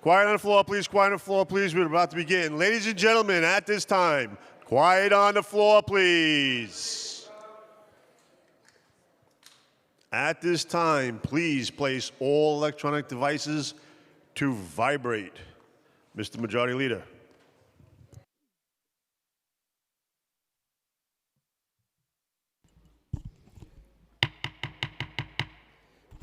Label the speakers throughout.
Speaker 1: Quiet on the floor, please. Quiet on the floor, please. We're about to begin. Ladies and gentlemen, at this time, quiet on the floor, please. At this time, please place all electronic devices to vibrate. Mr. Majority Leader.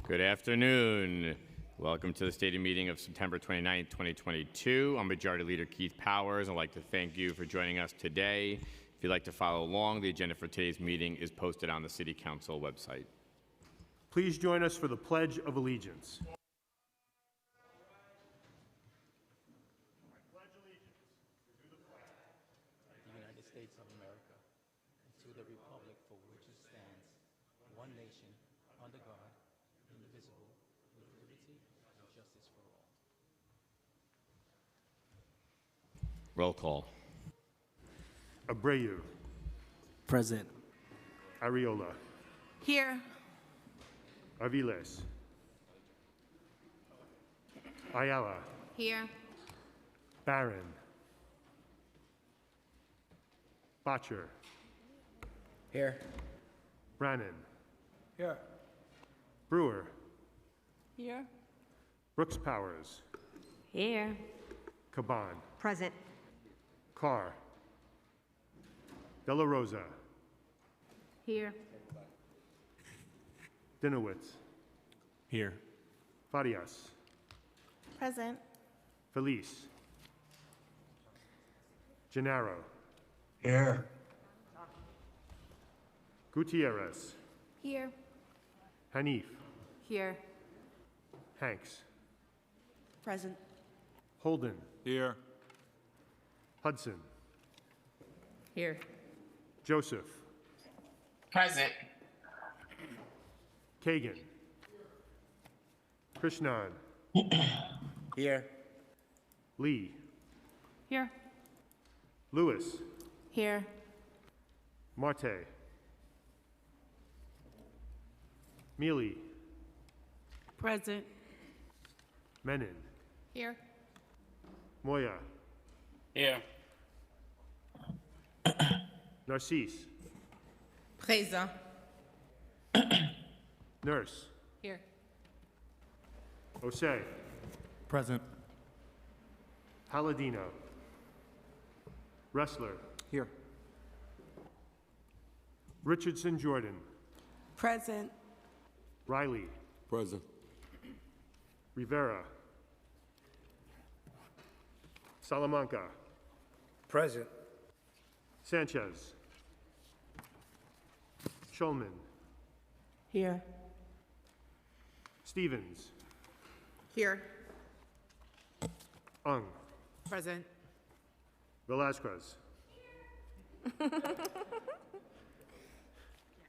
Speaker 2: Good afternoon. Welcome to the Stadium meeting of September 29, 2022. I'm Majority Leader Keith Powers. I'd like to thank you for joining us today. If you'd like to follow along, the agenda for today's meeting is posted on the City Council website.
Speaker 3: Please join us for the Pledge of Allegiance.
Speaker 4: United States of America, and to the republic for which it stands, one nation, under God, indivisible, with liberty and justice for all.
Speaker 2: Roll call.
Speaker 3: Abreu.
Speaker 5: Present.
Speaker 3: Ariola.
Speaker 6: Here.
Speaker 3: Aviles. Ayala.
Speaker 6: Here.
Speaker 3: Barron. Botcher.
Speaker 5: Here.
Speaker 3: Brannan.
Speaker 5: Here.
Speaker 3: Brewer.
Speaker 6: Here.
Speaker 3: Brooks Powers.
Speaker 6: Here.
Speaker 3: Caban.
Speaker 6: Present.
Speaker 3: Carr. Della Rosa.
Speaker 6: Here.
Speaker 3: Dinowitz.
Speaker 5: Here.
Speaker 3: Farias.
Speaker 6: Present.
Speaker 3: Felice. Gennaro.
Speaker 5: Here.
Speaker 3: Gutierrez.
Speaker 6: Here.
Speaker 3: Hanif.
Speaker 6: Here.
Speaker 3: Hanks.
Speaker 6: Present.
Speaker 3: Holden.
Speaker 5: Here.
Speaker 3: Hudson.
Speaker 6: Here.
Speaker 3: Joseph.
Speaker 7: Present.
Speaker 3: Kagan. Krishnan.
Speaker 5: Here.
Speaker 3: Lee.
Speaker 6: Here.
Speaker 3: Lewis.
Speaker 6: Here.
Speaker 3: Marte. Mealy.
Speaker 6: Present.
Speaker 3: Menon.
Speaker 6: Here.
Speaker 3: Moya.
Speaker 7: Here.
Speaker 3: Narcisse.
Speaker 6: Présent.
Speaker 3: Nurse.
Speaker 6: Here.
Speaker 3: Osei.
Speaker 5: Present.
Speaker 3: Palladino. Wrestler.
Speaker 5: Here.
Speaker 3: Richardson Jordan.
Speaker 6: Present.
Speaker 3: Riley.
Speaker 5: Present.
Speaker 3: Rivera. Salamanca.
Speaker 5: Present.
Speaker 3: Sanchez. Shulman.
Speaker 6: Here.
Speaker 3: Stevens.
Speaker 6: Here.
Speaker 3: Ung.
Speaker 6: Present.
Speaker 3: Velazquez.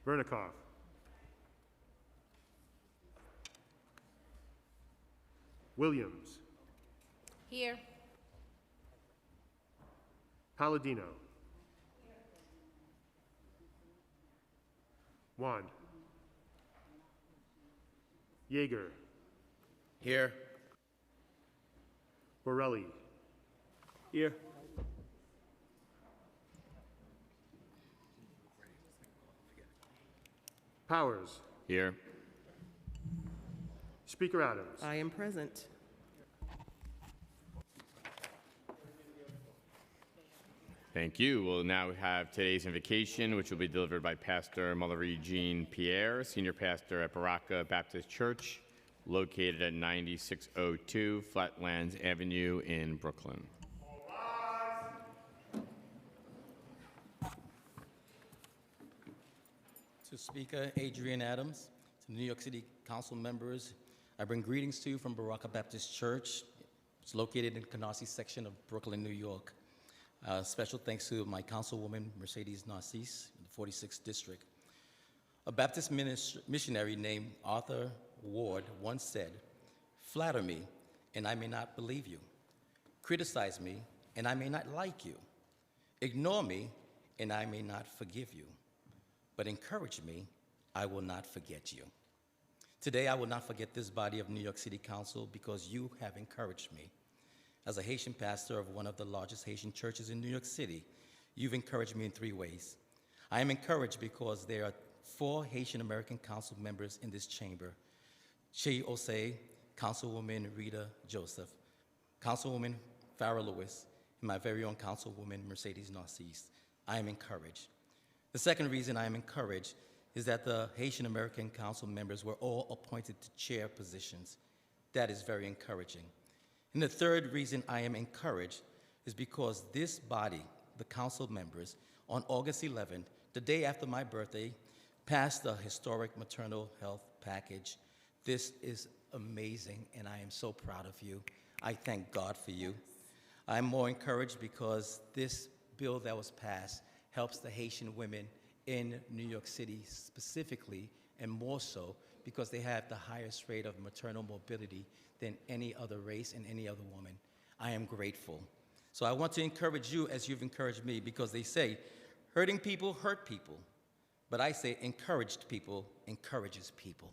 Speaker 3: Vernikov. Williams.
Speaker 6: Here.
Speaker 3: Palladino. Wand. Yeager.
Speaker 5: Here.
Speaker 3: Borelli.
Speaker 5: Here.
Speaker 3: Powers.
Speaker 2: Here.
Speaker 3: Speaker Adams.
Speaker 6: I am present.
Speaker 2: Thank you. We'll now have today's invocation, which will be delivered by Pastor Mallory Jean Pierre, Senior Pastor at Baraka Baptist Church, located at 9602 Flatlands Avenue in Brooklyn.
Speaker 4: To Speaker Adrian Adams, to New York City Council members, I bring greetings to you from Baraka Baptist Church. It's located in the Canarsie section of Brooklyn, New York. Special thanks to my councilwoman, Mercedes Narcisse, in the 46th District. A Baptist missionary named Arthur Ward once said, "Flatter me, and I may not believe you. Criticize me, and I may not like you. Ignore me, and I may not forgive you. But encourage me, I will not forget you." Today, I will not forget this body of New York City Council because you have encouraged me. As a Haitian pastor of one of the largest Haitian churches in New York City, you've encouraged me in 3 ways. I am encouraged because there are 4 Haitian American council members in this chamber: CHA Osei, Councilwoman Rita Joseph, Councilwoman Farrah Lewis, and my very own Councilwoman Mercedes Narcisse. I am encouraged. The second reason I am encouraged is that the Haitian American council members were all appointed to chair positions. That is very encouraging. And the third reason I am encouraged is because this body, the council members, on August 11th, the day after my birthday, passed the historic maternal health package. This is amazing, and I am so proud of you. I thank God for you. I'm more encouraged because this bill that was passed helps the Haitian women in New York City specifically, and more so because they have the highest rate of maternal morbidity than any other race and any other woman. I am grateful. So I want to encourage you as you've encouraged me, because they say hurting people hurt people, but I say encouraged people encourages people.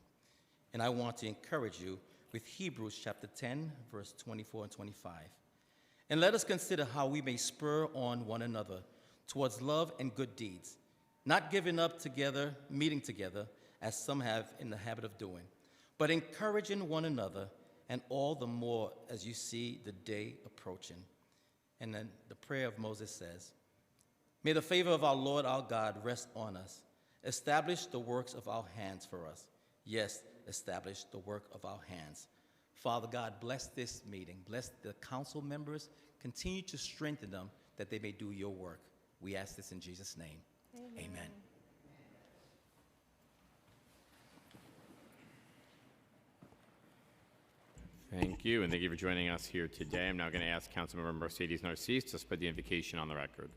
Speaker 4: And I want to encourage you with Hebrews chapter 10, verse 24 and 25. And let us consider how we may spur on one another towards love and good deeds, not giving up together, meeting together, as some have in the habit of doing, but encouraging one another, and all the more as you see the day approaching. And then the prayer of Moses says, may the favor of our Lord our God rest on us. Establish the works of our hands for us. Yes, establish the work of our hands. Father God, bless this meeting. Bless the council members. Continue to strengthen them that they may do your work. We ask this in Jesus' name. Amen.
Speaker 2: Thank you, and thank you for joining us here today. I'm now going to ask Councilmember Mercedes Narcisse to spread the invocation on the record.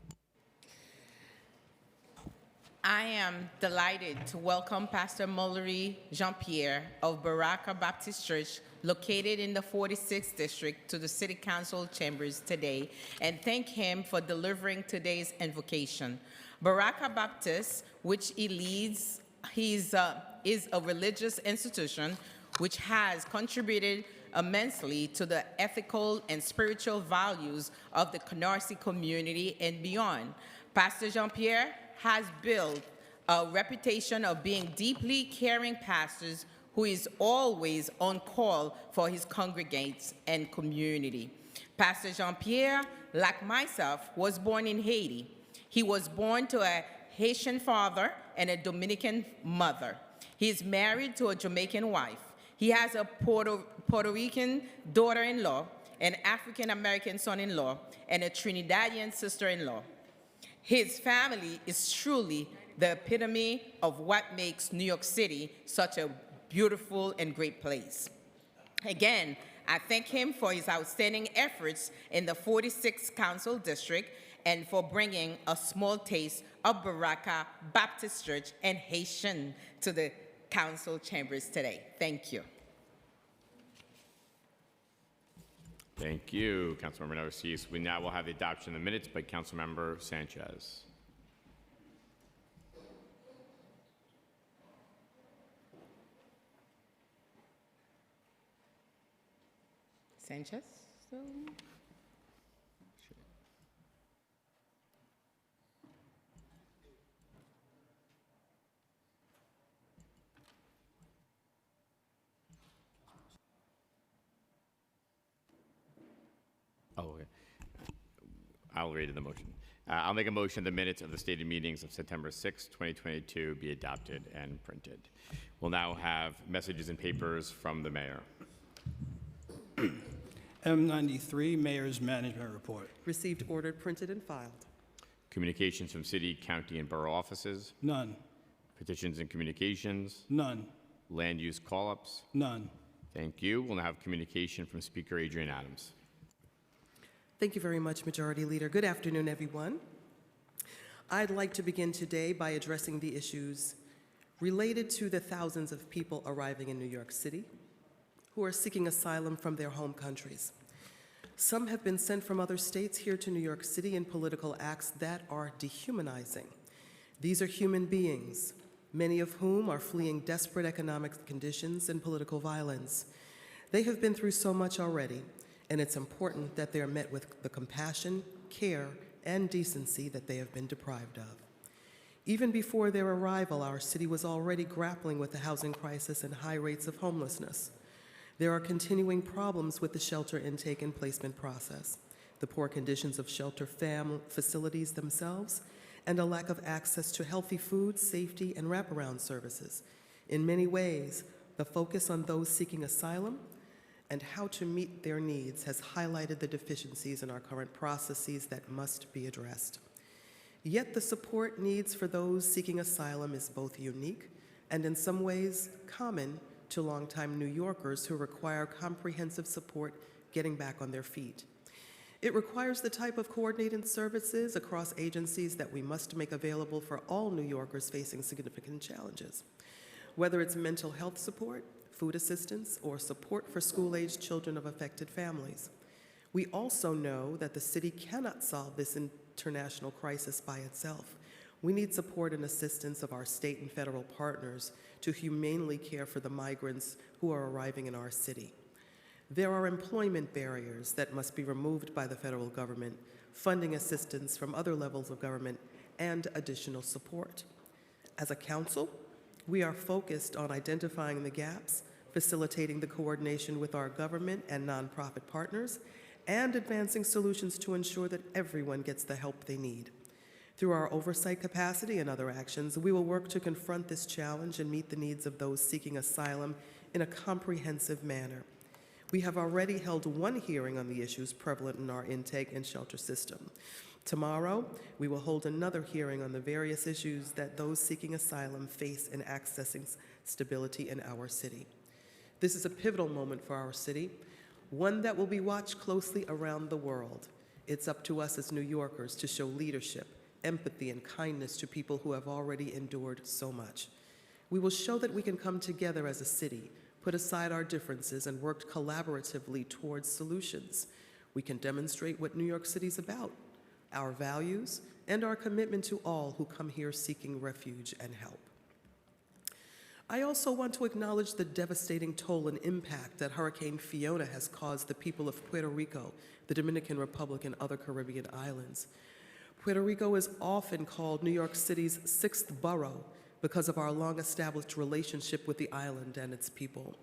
Speaker 6: I am delighted to welcome Pastor Mullery Jean-Pierre of Baraka Baptist Church, located in the 46th District, to the City Council chambers today, and thank him for delivering today's invocation. Baraka Baptist, which he leads, is a religious institution which has contributed immensely to the ethical and spiritual values of the Canarsie community and beyond. Pastor Jean-Pierre has built a reputation of being deeply caring pastors who is always on call for his congregates and community. Pastor Jean-Pierre, like myself, was born in Haiti. He was born to a Haitian father and a Dominican mother. He is married to a Jamaican wife. He has a Puerto Rican daughter-in-law, an African-American son-in-law, and a Trinidadian sister-in-law. His family is truly the epitome of what makes New York City such a beautiful and great place. Again, I thank him for his outstanding efforts in the 46th Council District and for bringing a small taste of Baraka Baptist Church and Haitian to the council chambers today. Thank you.
Speaker 2: Thank you, Councilmember Narcisse. We now will have the adoption of the minutes by Councilmember Sanchez.
Speaker 6: Sanchez?
Speaker 2: Oh, okay. I'll read the motion. I'll make a motion the minutes of the stated meetings of September 6, 2022 be adopted and printed. We'll now have messages and papers from the mayor.
Speaker 8: M93, Mayor's Management Report.
Speaker 9: Received, ordered, printed, and filed.
Speaker 2: Communications from city, county, and borough offices.
Speaker 8: None.
Speaker 2: Petitions and communications.
Speaker 8: None.
Speaker 2: Land use call-ups.
Speaker 8: None.
Speaker 2: Thank you. We'll now have communication from Speaker Adrian Adams.
Speaker 9: Thank you very much, Majority Leader. Good afternoon, everyone. I'd like to begin today by addressing the issues related to the thousands of people arriving in New York City who are seeking asylum from their home countries. Some have been sent from other states here to New York City in political acts that are dehumanizing. These are human beings, many of whom are fleeing desperate economic conditions and political violence. They have been through so much already, and it's important that they are met with the compassion, care, and decency that they have been deprived of. Even before their arrival, our city was already grappling with the housing crisis and high rates of homelessness. There are continuing problems with the shelter intake and placement process, the poor conditions of shelter facilities themselves, and a lack of access to healthy food, safety, and wraparound services. In many ways, the focus on those seeking asylum and how to meet their needs has highlighted the deficiencies in our current processes that must be addressed. Yet the support needs for those seeking asylum is both unique and in some ways common to longtime New Yorkers who require comprehensive support getting back on their feet. It requires the type of coordinated services across agencies that we must make available for all New Yorkers facing significant challenges. Whether it's mental health support, food assistance, or support for school-aged children of affected families. We also know that the city cannot solve this international crisis by itself. We need support and assistance of our state and federal partners to humanely care for the migrants who are arriving in our city. There are employment barriers that must be removed by the federal government, funding assistance from other levels of government, and additional support. As a council, we are focused on identifying the gaps, facilitating the coordination with our government and nonprofit partners, and advancing solutions to ensure that everyone gets the help they need. Through our oversight capacity and other actions, we will work to confront this challenge and meet the needs of those seeking asylum in a comprehensive manner. We have already held one hearing on the issues prevalent in our intake and shelter system. Tomorrow, we will hold another hearing on the various issues that those seeking asylum face in accessing stability in our city. This is a pivotal moment for our city, one that will be watched closely around the world. It's up to us as New Yorkers to show leadership, empathy, and kindness to people who have already endured so much. We will show that we can come together as a city, put aside our differences, and work collaboratively towards solutions. We can demonstrate what New York City is about, our values, and our commitment to all who come here seeking refuge and help. I also want to acknowledge the devastating toll and impact that Hurricane Fiona has caused the people of Puerto Rico, the Dominican Republic, and other Caribbean islands. Puerto Rico is often called New York City's sixth borough because of our long-established relationship with the island and its people.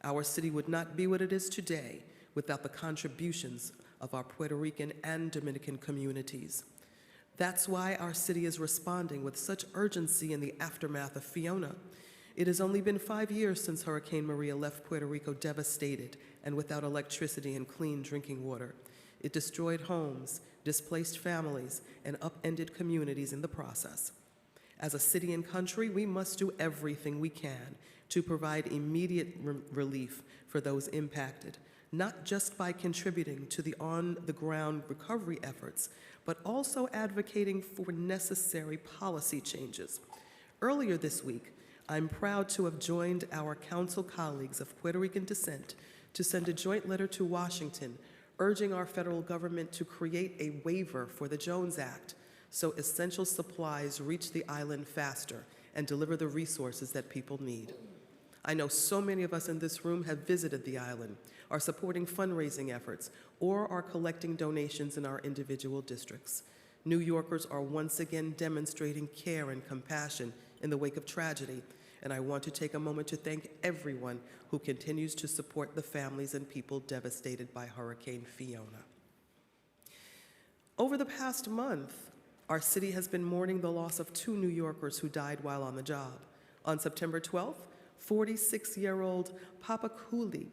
Speaker 9: Our city would not be what it is today without the contributions of our Puerto Rican and Dominican communities. That's why our city is responding with such urgency in the aftermath of Fiona. It has only been 5 years since Hurricane Maria left Puerto Rico devastated and without electricity and clean drinking water. It destroyed homes, displaced families, and upended communities in the process. As a city and country, we must do everything we can to provide immediate relief for those impacted, not just by contributing to the on-the-ground recovery efforts, but also advocating for necessary policy changes. Earlier this week, I'm proud to have joined our council colleagues of Puerto Rican descent to send a joint letter to Washington urging our federal government to create a waiver for the Jones Act so essential supplies reach the island faster and deliver the resources that people need. I know so many of us in this room have visited the island, are supporting fundraising efforts, or are collecting donations in our individual districts. New Yorkers are once again demonstrating care and compassion in the wake of tragedy, and I want to take a moment to thank everyone who continues to support the families and people devastated by Hurricane Fiona. Over the past month, our city has been mourning the loss of 2 New Yorkers who died while on the job. On September 12th, 46-year-old Papa Cooley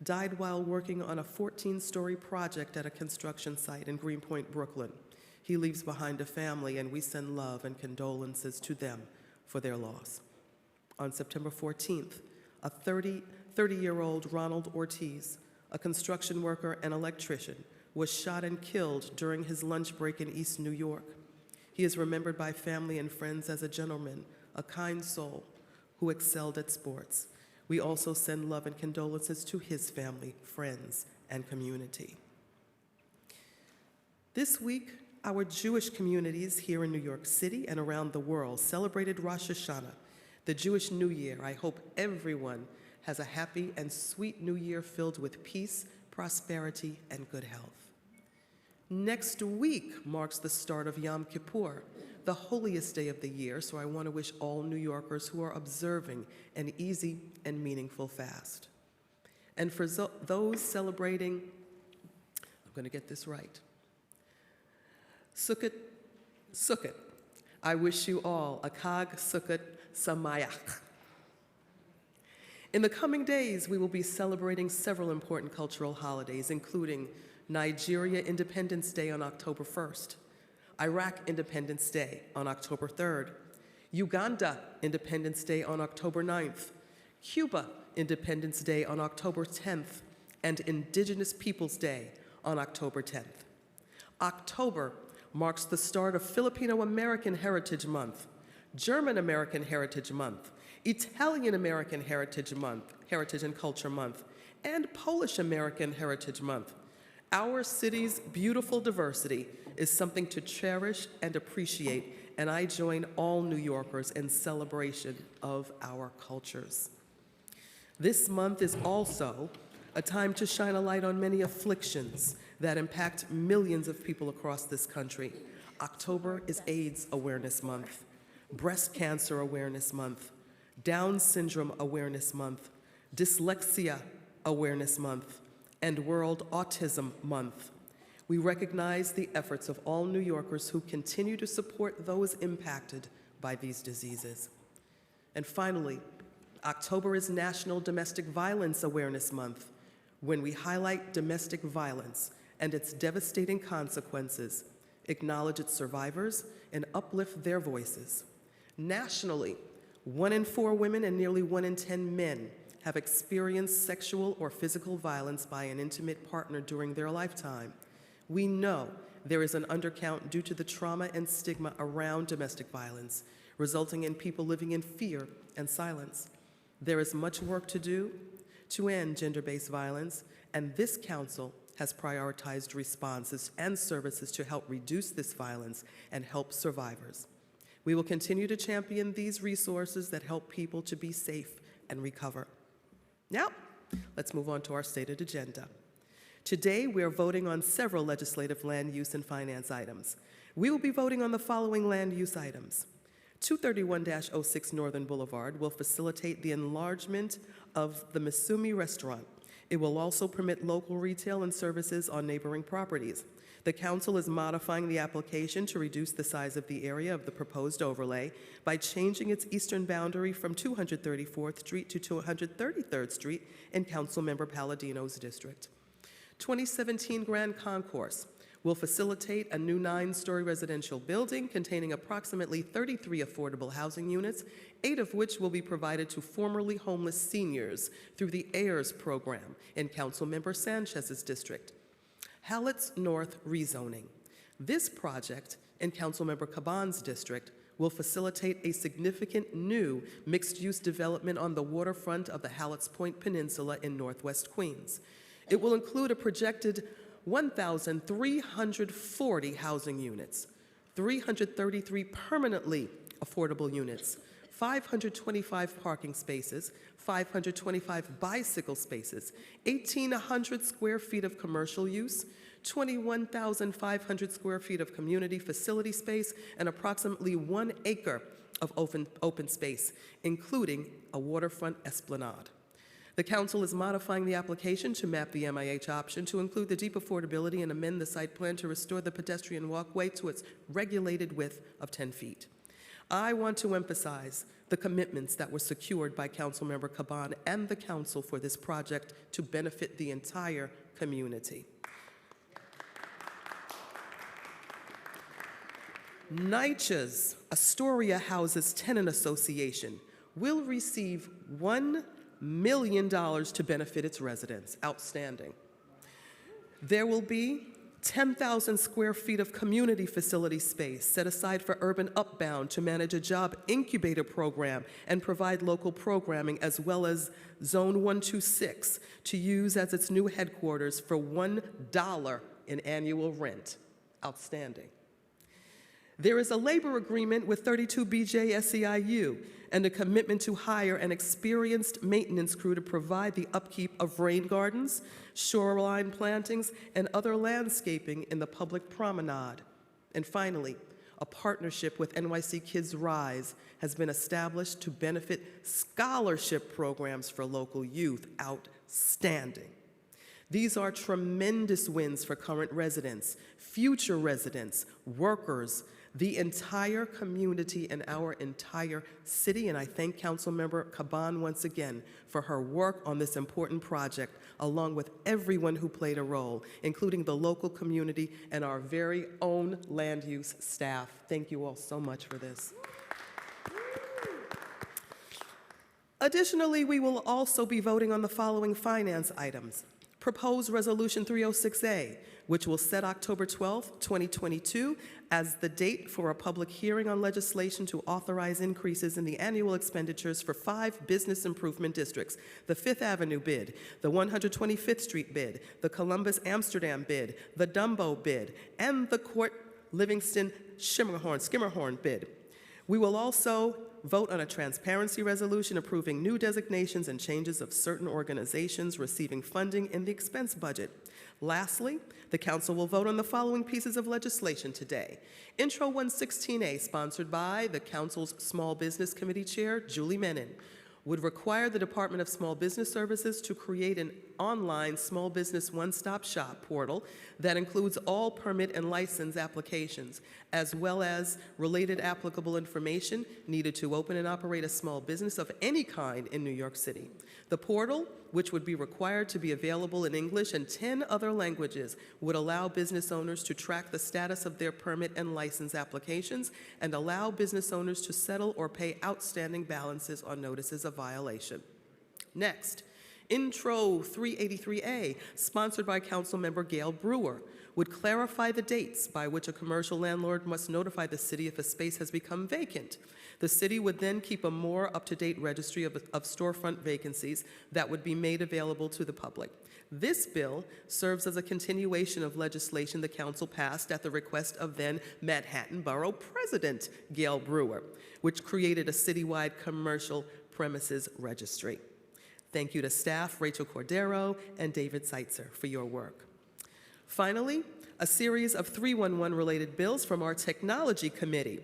Speaker 9: died while working on a 14-story project at a construction site in Greenpoint, Brooklyn. He leaves behind a family, and we send love and condolences to them for their loss. On September 14th, a 30-year-old Ronald Ortiz, a construction worker and electrician, was shot and killed during his lunch break in East New York. He is remembered by family and friends as a gentleman, a kind soul who excelled at sports. We also send love and condolences to his family, friends, and community. This week, our Jewish communities here in New York City and around the world celebrated Rosh Hashanah, the Jewish New Year. I hope everyone has a happy and sweet New Year filled with peace, prosperity, and good health. Next week marks the start of Yom Kippur, the holiest day of the year, so I want to wish all New Yorkers who are observing an easy and meaningful fast. And for those celebrating, I'm going to get this right, Sukkot, I wish you all a Chag Sukkot Samayach. In the coming days, we will be celebrating several important cultural holidays, including Nigeria Independence Day on October 1st, Iraq Independence Day on October 3rd, Uganda Independence Day on October 9th, Cuba Independence Day on October 10th, and Indigenous Peoples Day on October 10th. October marks the start of Filipino American Heritage Month, German American Heritage Month, Italian American Heritage Month, Heritage and Culture Month, and Polish American Heritage Month. Our city's beautiful diversity is something to cherish and appreciate, and I join all New Yorkers in celebration of our cultures. This month is also a time to shine a light on many afflictions that impact millions of people across this country. October is AIDS Awareness Month, Breast Cancer Awareness Month, Down Syndrome Awareness Month, Dyslexia Awareness Month, and World Autism Month. We recognize the efforts of all New Yorkers who continue to support those impacted by these diseases. And finally, October is National Domestic Violence Awareness Month, when we highlight domestic violence and its devastating consequences, acknowledge its survivors, and uplift their voices. Nationally, 1 in 4 women and nearly 1 in 10 men have experienced sexual or physical violence by an intimate partner during their lifetime. We know there is an undercount due to the trauma and stigma around domestic violence, resulting in people living in fear and silence. There is much work to do to end gender-based violence, and this council has prioritized responses and services to help reduce this violence and help survivors. We will continue to champion these resources that help people to be safe and recover. Now, let's move on to our stated agenda. Today, we are voting on several legislative land use and finance items. We will be voting on the following land use items. 231-06 Northern Boulevard will facilitate the enlargement of the Misumi restaurant. It will also permit local retail and services on neighboring properties. The council is modifying the application to reduce the size of the area of the proposed overlay by changing its eastern boundary from 234th Street to 233rd Street in Councilmember Palladino's district. 2017 Grand Concourse will facilitate a new 9-story residential building containing approximately 33 affordable housing units, 8 of which will be provided to formerly homeless seniors through the AIRS program in Councilmember Sanchez's district. Hallett's North rezoning. This project in Councilmember Caban's district will facilitate a significant new mixed-use development on the waterfront of the Hallett's Point Peninsula in Northwest Queens. It will include a projected 1,340 housing units, 333 permanently affordable units, 525 parking spaces, 525 bicycle spaces, 1,800 square feet of commercial use, 21,500 square feet of community facility space, and approximately 1 acre of open space, including a waterfront esplanade. The council is modifying the application to map the MIH option to include the deep affordability and amend the site plan to restore the pedestrian walkway to its regulated width of 10 feet. I want to emphasize the commitments that were secured by Councilmember Caban and the council for this project to benefit the entire community. NYCC's Astoria Houses Tenant Association will receive $1 million to benefit its residents. Outstanding. There will be 10,000 square feet of community facility space set aside for Urban Upbound to manage a job incubator program and provide local programming, as well as Zone 126 to use as its new headquarters for $1 in annual rent. Outstanding. There is a labor agreement with 32 BJ SEIU and a commitment to hire an experienced maintenance crew to provide the upkeep of rain gardens, shoreline plantings, and other landscaping in the public promenade. And finally, a partnership with NYC Kids Rise has been established to benefit scholarship programs for local youth. Outstanding. These are tremendous wins for current residents, future residents, workers, the entire community, and our entire city. And I thank Councilmember Caban once again for her work on this important project, along with everyone who played a role, including the local community and our very own land use staff. Thank you all so much for this. Additionally, we will also be voting on the following finance items. Proposed Resolution 306A, which will set October 12, 2022 as the date for a public hearing on legislation to authorize increases in the annual expenditures for 5 business improvement districts: the 5th Avenue bid, the 125th Street bid, the Columbus Amsterdam bid, the Dumbo bid, and the Court Livingston Skimmerhorn bid. We will also vote on a transparency resolution approving new designations and changes of certain organizations receiving funding in the expense budget. Lastly, the Council will vote on the following pieces of legislation today. Intro 116A, sponsored by the Council's Small Business Committee Chair, Julie Menin, would require the Department of Small Business Services to create an online small business one-stop shop portal that includes all permit and license applications, as well as related applicable information needed to open and operate a small business of any kind in New York City. The portal, which would be required to be available in English and 10 other languages, would allow business owners to track the status of their permit and license applications and allow business owners to settle or pay outstanding balances on notices of violation. Next, Intro 383A, sponsored by Councilmember Gail Brewer, would clarify the dates by which a commercial landlord must notify the city if a space has become vacant. The city would then keep a more up-to-date registry of storefront vacancies that would be made available to the public. This bill serves as a continuation of legislation the Council passed at the request of then Manhattan Borough President Gail Brewer, which created a citywide commercial premises registry. Thank you to staff Rachel Cordero and David Seitzer for your work. Finally, a series of 311-related bills from our Technology Committee.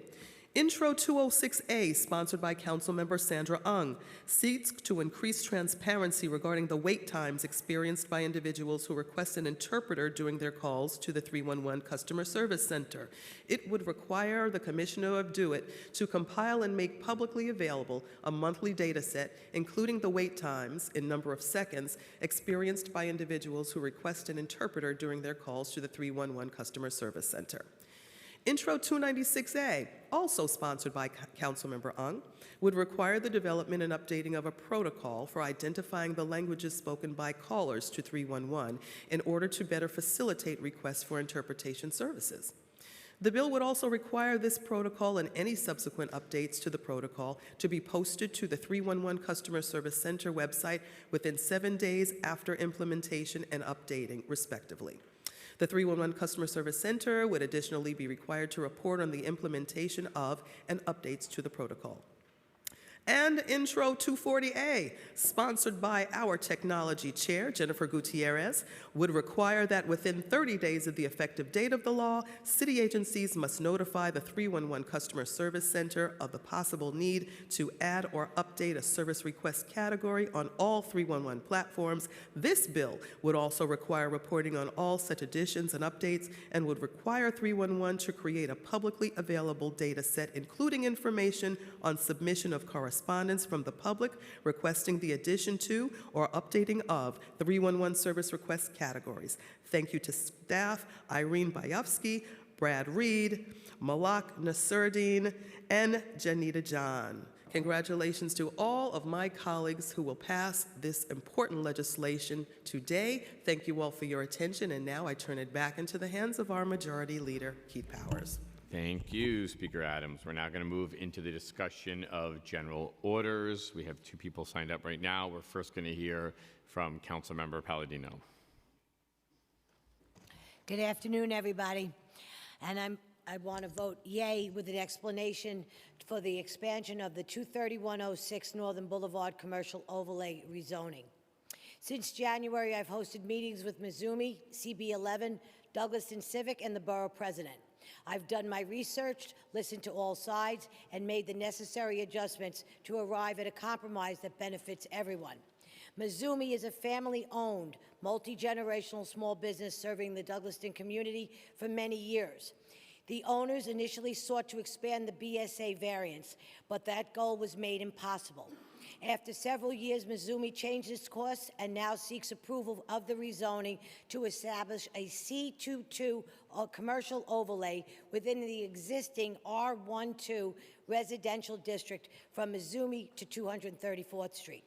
Speaker 9: Intro 206A, sponsored by Councilmember Sandra Ung, seeks to increase transparency regarding the wait times experienced by individuals who request an interpreter during their calls to the 311 Customer Service Center. It would require the Commissioner of DO-IT to compile and make publicly available a monthly data set, including the wait times in number of seconds experienced by individuals who request an interpreter during their calls to the 311 Customer Service Center. Intro 296A, also sponsored by Councilmember Ung, would require the development and updating of a protocol for identifying the languages spoken by callers to 311 in order to better facilitate requests for interpretation services. The bill would also require this protocol and any subsequent updates to the protocol to be posted to the 311 Customer Service Center website within 7 days after implementation and updating, respectively. The 311 Customer Service Center would additionally be required to report on the implementation of and updates to the protocol. And Intro 240A, sponsored by our Technology Chair, Jennifer Gutierrez, would require that within 30 days of the effective date of the law, city agencies must notify the 311 Customer Service Center of the possible need to add or update a service request category on all 311 platforms. This bill would also require reporting on all such additions and updates and would require 311 to create a publicly available data set, including information on submission of correspondence from the public requesting the addition to or updating of 311 service request categories. Thank you to staff Irene Bayovsky, Brad Reed, Malak Nasruddin, and Janita John. Congratulations to all of my colleagues who will pass this important legislation today. Thank you all for your attention, and now I turn it back into the hands of our Majority Leader, Keith Powers.
Speaker 2: Thank you, Speaker Adams. We're now going to move into the discussion of general orders. We have 2 people signed up right now. We're first going to hear from Councilmember Palladino.
Speaker 10: Good afternoon, everybody. And I want to vote yay with an explanation for the expansion of the 23106 Northern Boulevard Commercial Overlay rezoning. Since January, I've hosted meetings with Mizumi, CB11, Douglaston Civic, and the Borough President. I've done my research, listened to all sides, and made the necessary adjustments to arrive at a compromise that benefits everyone. Mizumi is a family-owned, multi-generational small business serving the Douglaston community for many years. The owners initially sought to expand the BSA variance, but that goal was made impossible. After several years, Mizumi changed its course and now seeks approval of the rezoning to establish a C22 commercial overlay within the existing R12 residential district from Mizumi to 234th Street.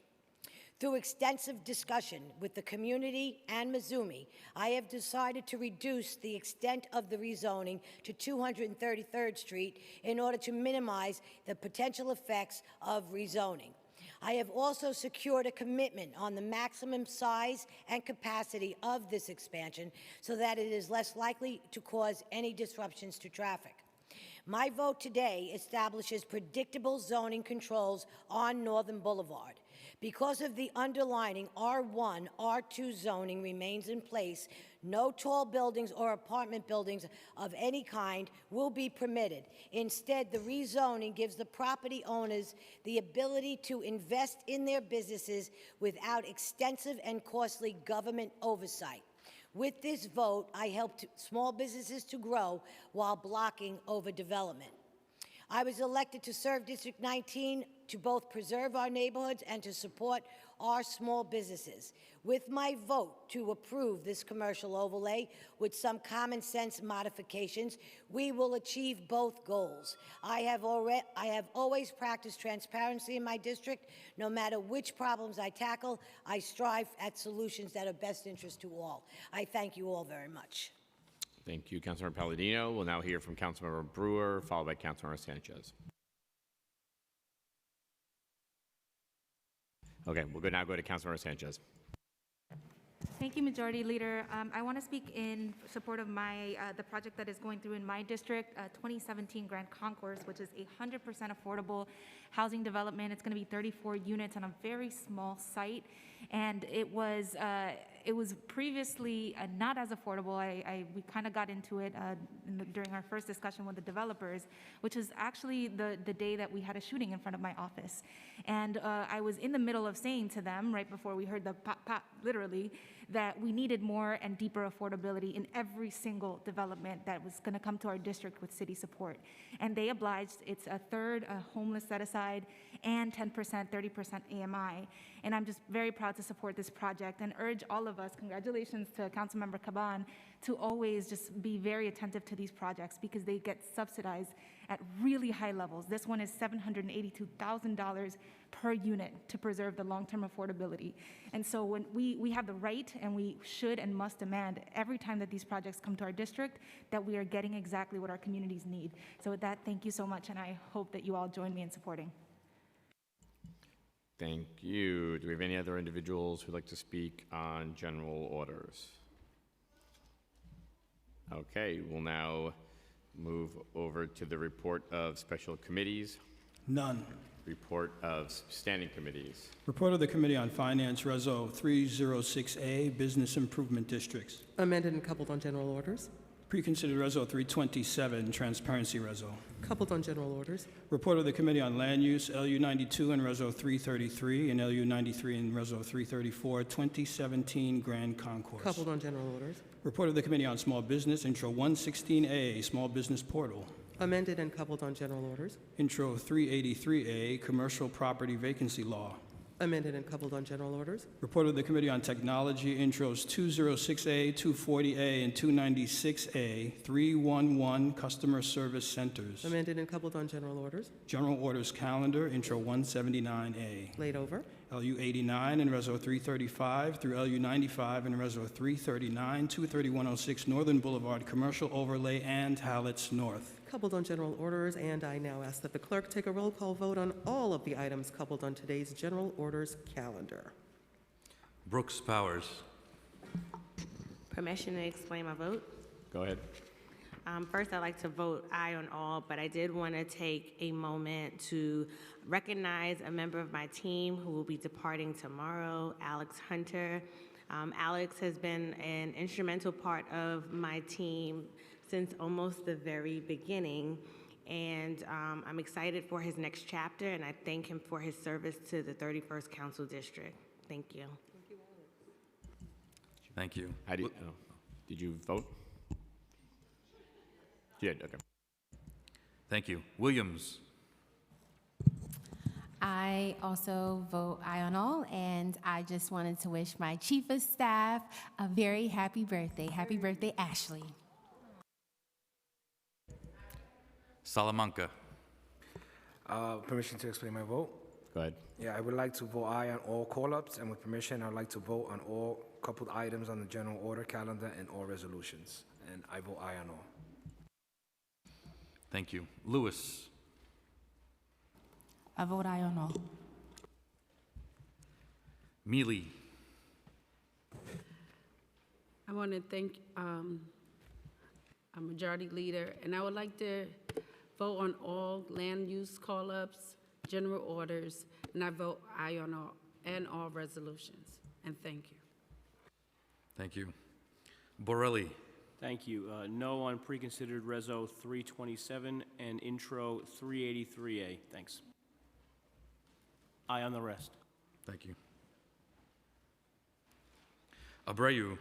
Speaker 10: Through extensive discussion with the community and Mizumi, I have decided to reduce the extent of the rezoning to 233rd Street in order to minimize the potential effects of rezoning. I have also secured a commitment on the maximum size and capacity of this expansion so that it is less likely to cause any disruptions to traffic. My vote today establishes predictable zoning controls on Northern Boulevard. Because of the underlining R1, R2 zoning remains in place, no tall buildings or apartment buildings of any kind will be permitted. Instead, the rezoning gives the property owners the ability to invest in their businesses without extensive and costly government oversight. With this vote, I help small businesses to grow while blocking overdevelopment. I was elected to serve District 19 to both preserve our neighborhoods and to support our small businesses. With my vote to approve this commercial overlay with some common sense modifications, we will achieve both goals. I have always practiced transparency in my district. No matter which problems I tackle, I strive at solutions that are best interest to all. I thank you all very much.
Speaker 2: Thank you, Councilmember Palladino. We'll now hear from Councilmember Brewer, followed by Councilmember Sanchez. Okay, we'll now go to Councilmember Sanchez.
Speaker 11: Thank you, Majority Leader. I want to speak in support of the project that is going through in my district, 2017 Grand Concourse, which is a 100% affordable housing development. It's going to be 34 units on a very small site, and it was previously not as affordable. We kind of got into it during our first discussion with the developers, which is actually the day that we had a shooting in front of my office. And I was in the middle of saying to them, right before we heard the pop, pop, literally, that we needed more and deeper affordability in every single development that was going to come to our district with city support. And they obliged. It's a third homeless set aside and 10%, 30% AMI. And I'm just very proud to support this project and urge all of us, congratulations to Councilmember Caban, to always just be very attentive to these projects because they get subsidized at really high levels. This one is $782,000 per unit to preserve the long-term affordability. And so when we have the right and we should and must demand every time that these projects come to our district that we are getting exactly what our communities need. So with that, thank you so much, and I hope that you all join me in supporting.
Speaker 2: Thank you. Do we have any other individuals who'd like to speak on general orders? Okay, we'll now move over to the report of special committees.
Speaker 8: None.
Speaker 2: Report of standing committees.
Speaker 8: Report of the Committee on Finance, Reso 306A, Business Improvement Districts.
Speaker 9: Amended and coupled on general orders.
Speaker 8: Preconsidered Reso 327, Transparency Reso.
Speaker 9: Coupled on general orders.
Speaker 8: Report of the Committee on Land Use, LU 92 and Reso 333, and LU 93 and Reso 334, 2017 Grand Concourse.
Speaker 9: Coupled on general orders.
Speaker 8: Report of the Committee on Small Business, Intro 116A, Small Business Portal.
Speaker 9: Amended and coupled on general orders.
Speaker 8: Intro 383A, Commercial Property Vacancy Law.
Speaker 9: Amended and coupled on general orders.
Speaker 8: Report of the Committee on Technology, Intros 206A, 240A, and 296A, 311 Customer Service Centers.
Speaker 9: Amended and coupled on general orders.
Speaker 8: General Orders Calendar, Intro 179A.
Speaker 9: Laid over.
Speaker 8: LU 89 and Reso 335 through LU 95 and Reso 339, 23106 Northern Boulevard Commercial Overlay and Hallett's North.
Speaker 9: Coupled on general orders, and I now ask that the clerk take a roll call vote on all of the items coupled on today's general orders calendar.
Speaker 5: Brooks Powers.
Speaker 12: Permission to explain my vote.
Speaker 2: Go ahead.
Speaker 12: First, I'd like to vote aye on all, but I did want to take a moment to recognize a member of my team who will be departing tomorrow, Alex Hunter. Alex has been an instrumental part of my team since almost the very beginning, and I'm excited for his next chapter, and I thank him for his service to the 31st Council District. Thank you.
Speaker 2: Thank you. Did you vote? You did, okay. Thank you. Williams.
Speaker 13: I also vote aye on all, and I just wanted to wish my chief of staff a very happy birthday. Happy birthday, Ashley.
Speaker 2: Salamanca.
Speaker 5: Permission to explain my vote?
Speaker 2: Go ahead.
Speaker 5: Yeah, I would like to vote aye on all call-ups, and with permission, I'd like to vote on all coupled items on the general order calendar and all resolutions. And I vote aye on all.
Speaker 2: Thank you. Lewis.
Speaker 14: I vote aye on all.
Speaker 2: Mealy.
Speaker 15: I want to thank our Majority Leader, and I would like to vote on all land use call-ups, general orders, and I vote aye on all and all resolutions. And thank you.
Speaker 2: Thank you. Borelli.
Speaker 16: Thank you. No on preconsidered Reso 327 and Intro 383A. Thanks. Aye on the rest.
Speaker 2: Thank you. Abreu.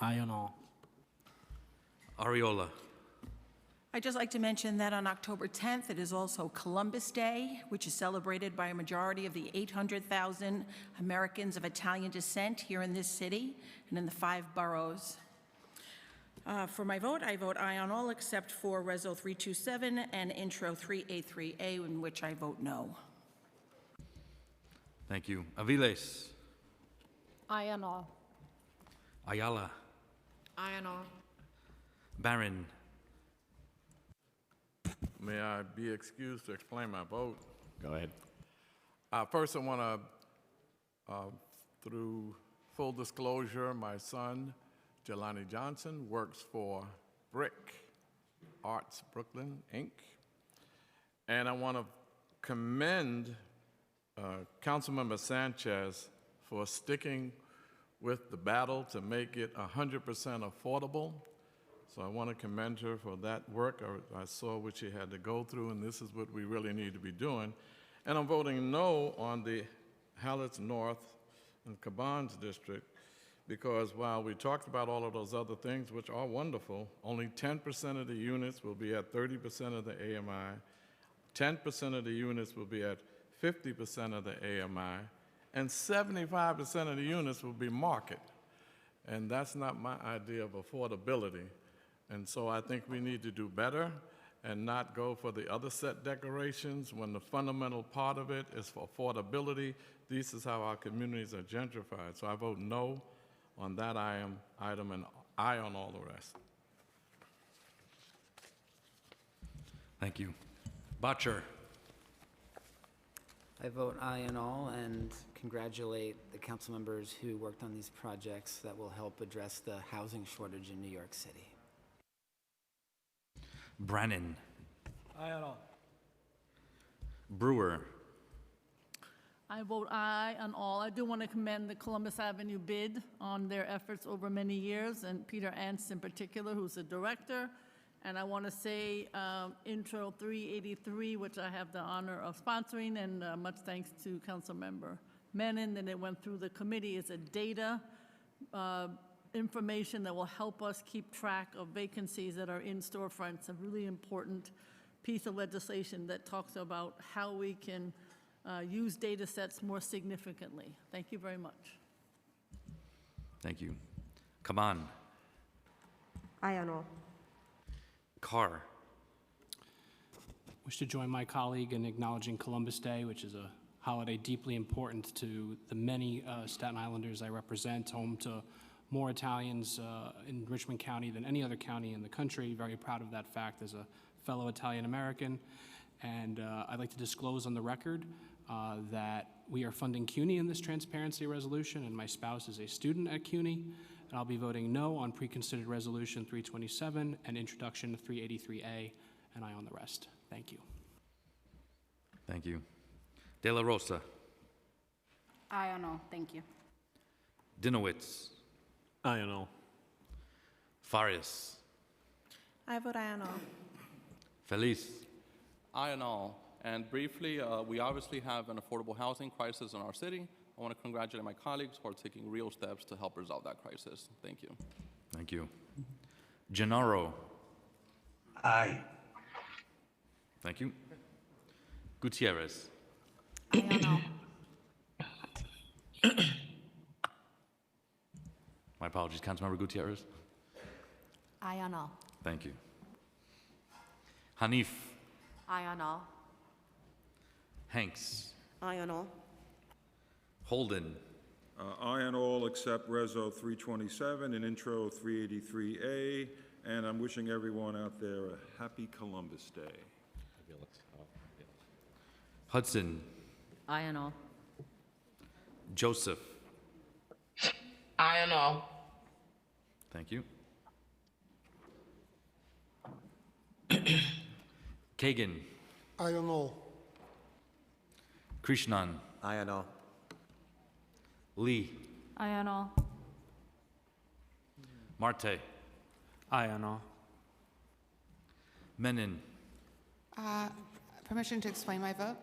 Speaker 14: Aye on all.
Speaker 2: Ariola.
Speaker 17: I'd just like to mention that on October 10th, it is also Columbus Day, which is celebrated by a majority of the 800,000 Americans of Italian descent here in this city and in the 5 boroughs. For my vote, I vote aye on all except for Reso 327 and Intro 383A, in which I vote no.
Speaker 2: Thank you. Aviles.
Speaker 18: Aye on all.
Speaker 2: Ayala.
Speaker 18: Aye on all.
Speaker 2: Barron.
Speaker 19: May I be excused to explain my vote?
Speaker 2: Go ahead.
Speaker 19: First, I want to, through full disclosure, my son, Jelani Johnson, works for Brick Arts Brooklyn, Inc. And I want to commend Councilmember Sanchez for sticking with the battle to make it 100% affordable. So I want to commend her for that work. I saw what she had to go through, and this is what we really need to be doing. And I'm voting no on the Hallett's North and Caban's district because while we talked about all of those other things, which are wonderful, only 10% of the units will be at 30% of the AMI, 10% of the units will be at 50% of the AMI, and 75% of the units will be market. And that's not my idea of affordability. And so I think we need to do better and not go for the other set decorations when the fundamental part of it is for affordability. This is how our communities are gentrified. So I vote no on that item and aye on all the rest.
Speaker 2: Thank you. Butcher.
Speaker 20: I vote aye on all and congratulate the council members who worked on these projects that will help address the housing shortage in New York City.
Speaker 2: Brannon.
Speaker 14: Aye on all.
Speaker 2: Brewer.
Speaker 18: I vote aye on all. I do want to commend the Columbus Avenue bid on their efforts over many years, and Peter Ants in particular, who's the director. And I want to say Intro 383, which I have the honor of sponsoring, and much thanks to Councilmember Menon, that it went through the committee, is a data information that will help us keep track of vacancies that are in storefronts, a really important piece of legislation that talks about how we can use data sets more significantly. Thank you very much.
Speaker 2: Thank you. Kaman.
Speaker 21: Aye on all.
Speaker 2: Carr.
Speaker 22: Wish to join my colleague in acknowledging Columbus Day, which is a holiday deeply important to the many Staten Islanders I represent, home to more Italians in Richmond County than any other county in the country. Very proud of that fact as a fellow Italian American. And I'd like to disclose on the record that We are funding CUNY in this transparency resolution, and my spouse is a student at CUNY. And I'll be voting no on preconsidered resolution 327 and introduction 383A, and aye on the rest. Thank you.
Speaker 1: Thank you. De La Rosa.
Speaker 7: Aye on all. Thank you.
Speaker 1: Dinowitz.
Speaker 23: Aye on all.
Speaker 1: Farias.
Speaker 24: I vote aye on all.
Speaker 1: Feliz.
Speaker 25: Aye on all. And briefly, we obviously have an affordable housing crisis in our city. I want to congratulate my colleagues who are taking real steps to help resolve that crisis. Thank you.
Speaker 1: Thank you. Gennaro.
Speaker 26: Aye.
Speaker 1: Thank you. Gutierrez.
Speaker 7: Aye on all.
Speaker 1: My apologies, Councilmember Gutierrez.
Speaker 7: Aye on all.
Speaker 1: Thank you. Hanif.
Speaker 7: Aye on all.
Speaker 1: Hanks.
Speaker 24: Aye on all.
Speaker 1: Holden.
Speaker 27: Aye on all except Reso 327 and Intro 383A. And I'm wishing everyone out there a happy Columbus Day.
Speaker 1: Hudson.
Speaker 7: Aye on all.
Speaker 1: Joseph.
Speaker 6: Aye on all.
Speaker 1: Thank you. Kagan.
Speaker 28: Aye on all.
Speaker 1: Krishnan.
Speaker 29: Aye on all.
Speaker 1: Lee.
Speaker 7: Aye on all.
Speaker 1: Marte.
Speaker 23: Aye on all.
Speaker 1: Menon.
Speaker 29: Permission to explain my vote?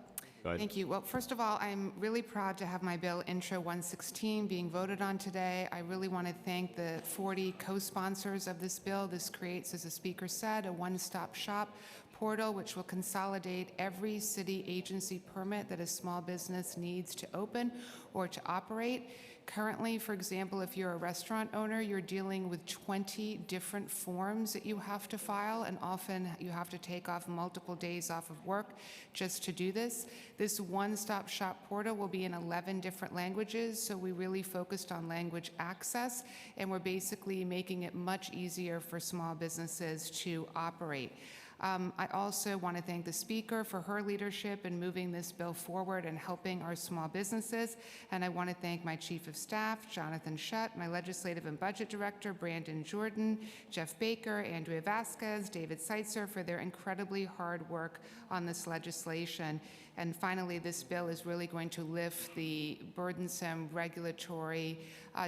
Speaker 2: Go ahead.
Speaker 29: Thank you. Well, first of all, I'm really proud to have my bill Intro 116 being voted on today. I really want to thank the 40 co-sponsors of this bill. This creates, as the speaker said, a one-stop shop portal which will consolidate every city agency permit that a small business needs to open or to operate. Currently, for example, if you're a restaurant owner, you're dealing with 20 different forms that you have to file, and often you have to take off multiple days off of work just to do this. This one-stop shop portal will be in 11 different languages, so we really focused on language access, and we're basically making it much easier for small businesses to operate. I also want to thank the Speaker for her leadership in moving this bill forward and helping our small businesses. And I want to thank my Chief of Staff, Jonathan Shutt, my Legislative and Budget Director, Brandon Jordan, Jeff Baker, Andrea Vasquez, David Seitzer for their incredibly hard work on this legislation. And finally, this bill is really going to lift the burdensome regulatory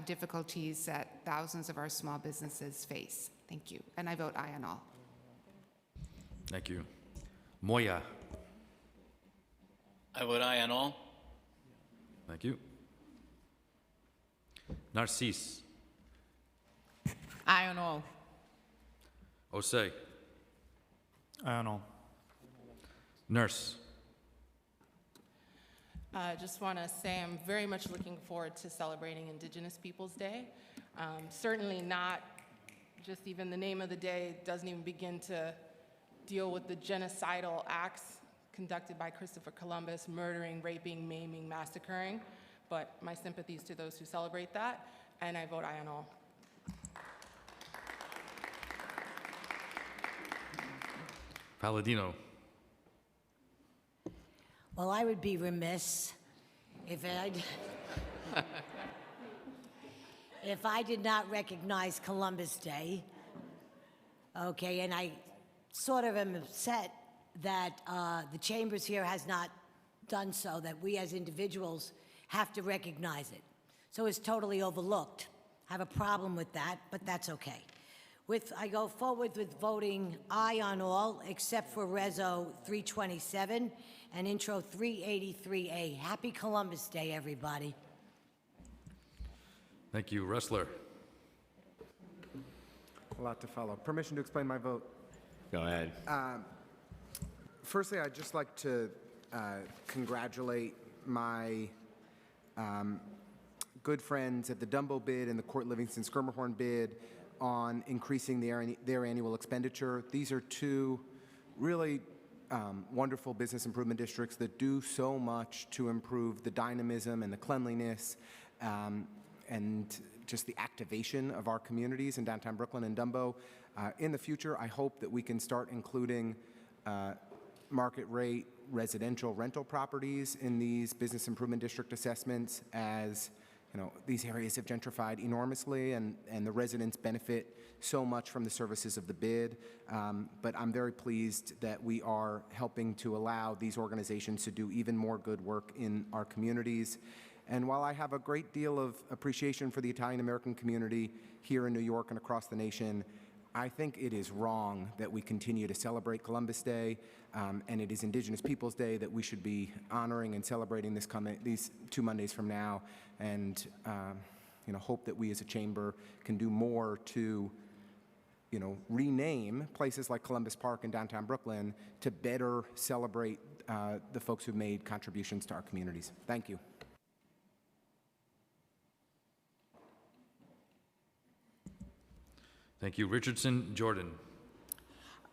Speaker 29: difficulties that thousands of our small businesses face. Thank you. And I vote aye on all.
Speaker 1: Thank you. Moya.
Speaker 30: I vote aye on all.
Speaker 1: Thank you. Narcisse.
Speaker 6: Aye on all.
Speaker 1: Osei.
Speaker 23: Aye on all.
Speaker 1: Nurse.
Speaker 31: I just want to say I'm very much looking forward to celebrating Indigenous Peoples Day. Certainly not just even the name of the day doesn't even begin to deal with the genocidal acts conducted by Christopher Columbus, murdering, raping, maiming, massacring. But my sympathies to those who celebrate that, and I vote aye on all.
Speaker 1: Palladino.
Speaker 10: Well, I would be remiss if I did not recognize Columbus Day. Okay, and I sort of am upset that the Chambers here has not done so, that we as individuals have to recognize it. So it's totally overlooked. I have a problem with that, but that's okay. I go forward with voting aye on all, except for Reso 327 and Intro 383A. Happy Columbus Day, everybody.
Speaker 1: Thank you. Wrestler.
Speaker 32: A lot to follow. Permission to explain my vote.
Speaker 2: Go ahead.
Speaker 32: Firstly, I'd just like to congratulate my good friends at the Dumbo bid and the Court Livingston Skirmerhorn bid on increasing their annual expenditure. These are two really wonderful business improvement districts that do so much to improve the dynamism and the cleanliness and just the activation of our communities in downtown Brooklyn and Dumbo. In the future, I hope that we can start including market rate residential rental properties in these business improvement district assessments, as these areas have gentrified enormously, and the residents benefit so much from the services of the bid. But I'm very pleased that we are helping to allow these organizations to do even more good work in our communities. And while I have a great deal of appreciation for the Italian-American community here in New York and across the nation, I think it is wrong that we continue to celebrate Columbus Day, and it is Indigenous Peoples Day that we should be honoring and celebrating these 2 Mondays from now, and hope that we as a chamber can do more to rename places like Columbus Park in downtown Brooklyn to better celebrate the folks who've made contributions to our communities. Thank you.
Speaker 1: Thank you. Richardson Jordan.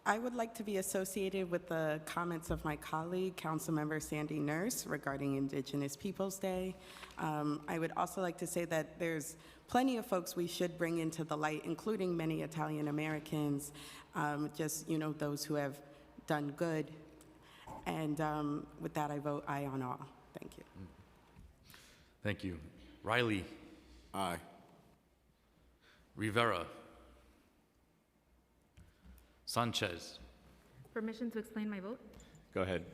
Speaker 24: I would like to be associated with the comments of my colleague, Councilmember Sandy Nurse, regarding Indigenous Peoples Day. I would also like to say that there's plenty of folks we should bring into the light, including many Italian Americans, those who have done good. And with that, I vote aye on all. Thank you.
Speaker 1: Thank you. Riley.
Speaker 27: Aye.
Speaker 1: Rivera. Sanchez.
Speaker 3: Permission to explain my vote?
Speaker 2: Go ahead.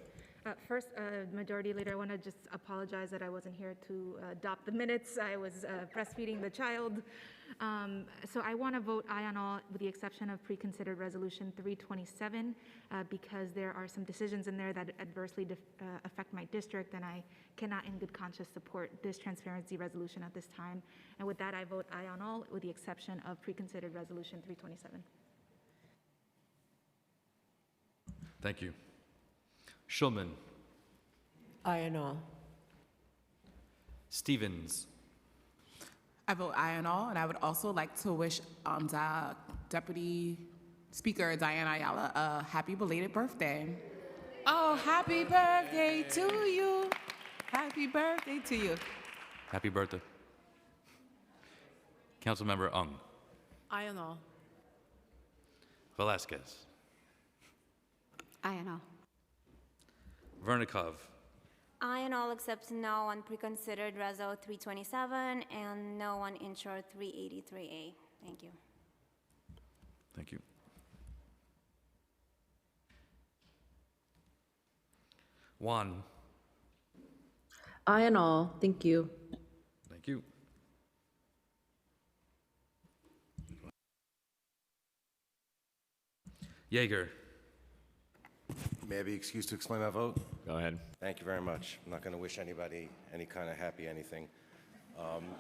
Speaker 3: First, Majority Leader, I want to just apologize that I wasn't here to adopt the minutes. I was breastfeeding the child. So I want to vote aye on all with the exception of pre-considered resolution 327 because there are some decisions in there that adversely affect my district, and I cannot in good conscience support this transparency resolution at this time. And with that, I vote aye on all with the exception of pre-considered resolution 327.
Speaker 1: Thank you. Schulman.
Speaker 4: Aye on all.
Speaker 1: Stevens.
Speaker 5: I vote aye on all, and I would also like to wish Deputy Speaker Diana Ayala a happy belated birthday. Oh, happy birthday to you. Happy birthday to you.
Speaker 1: Happy birthday. Councilmember Ung.
Speaker 4: Aye on all.
Speaker 1: Velasquez.
Speaker 7: Aye on all.
Speaker 1: Vernikov.
Speaker 8: Aye on all except no on preconsidered Reso 327 and no on Intro 383A. Thank you.
Speaker 1: Thank you. Juan.
Speaker 21: Aye on all. Thank you.
Speaker 1: Thank you. Yeager.
Speaker 9: May I be excused to explain my vote?
Speaker 2: Go ahead.
Speaker 9: Thank you very much. I'm not going to wish anybody any kind of happy anything.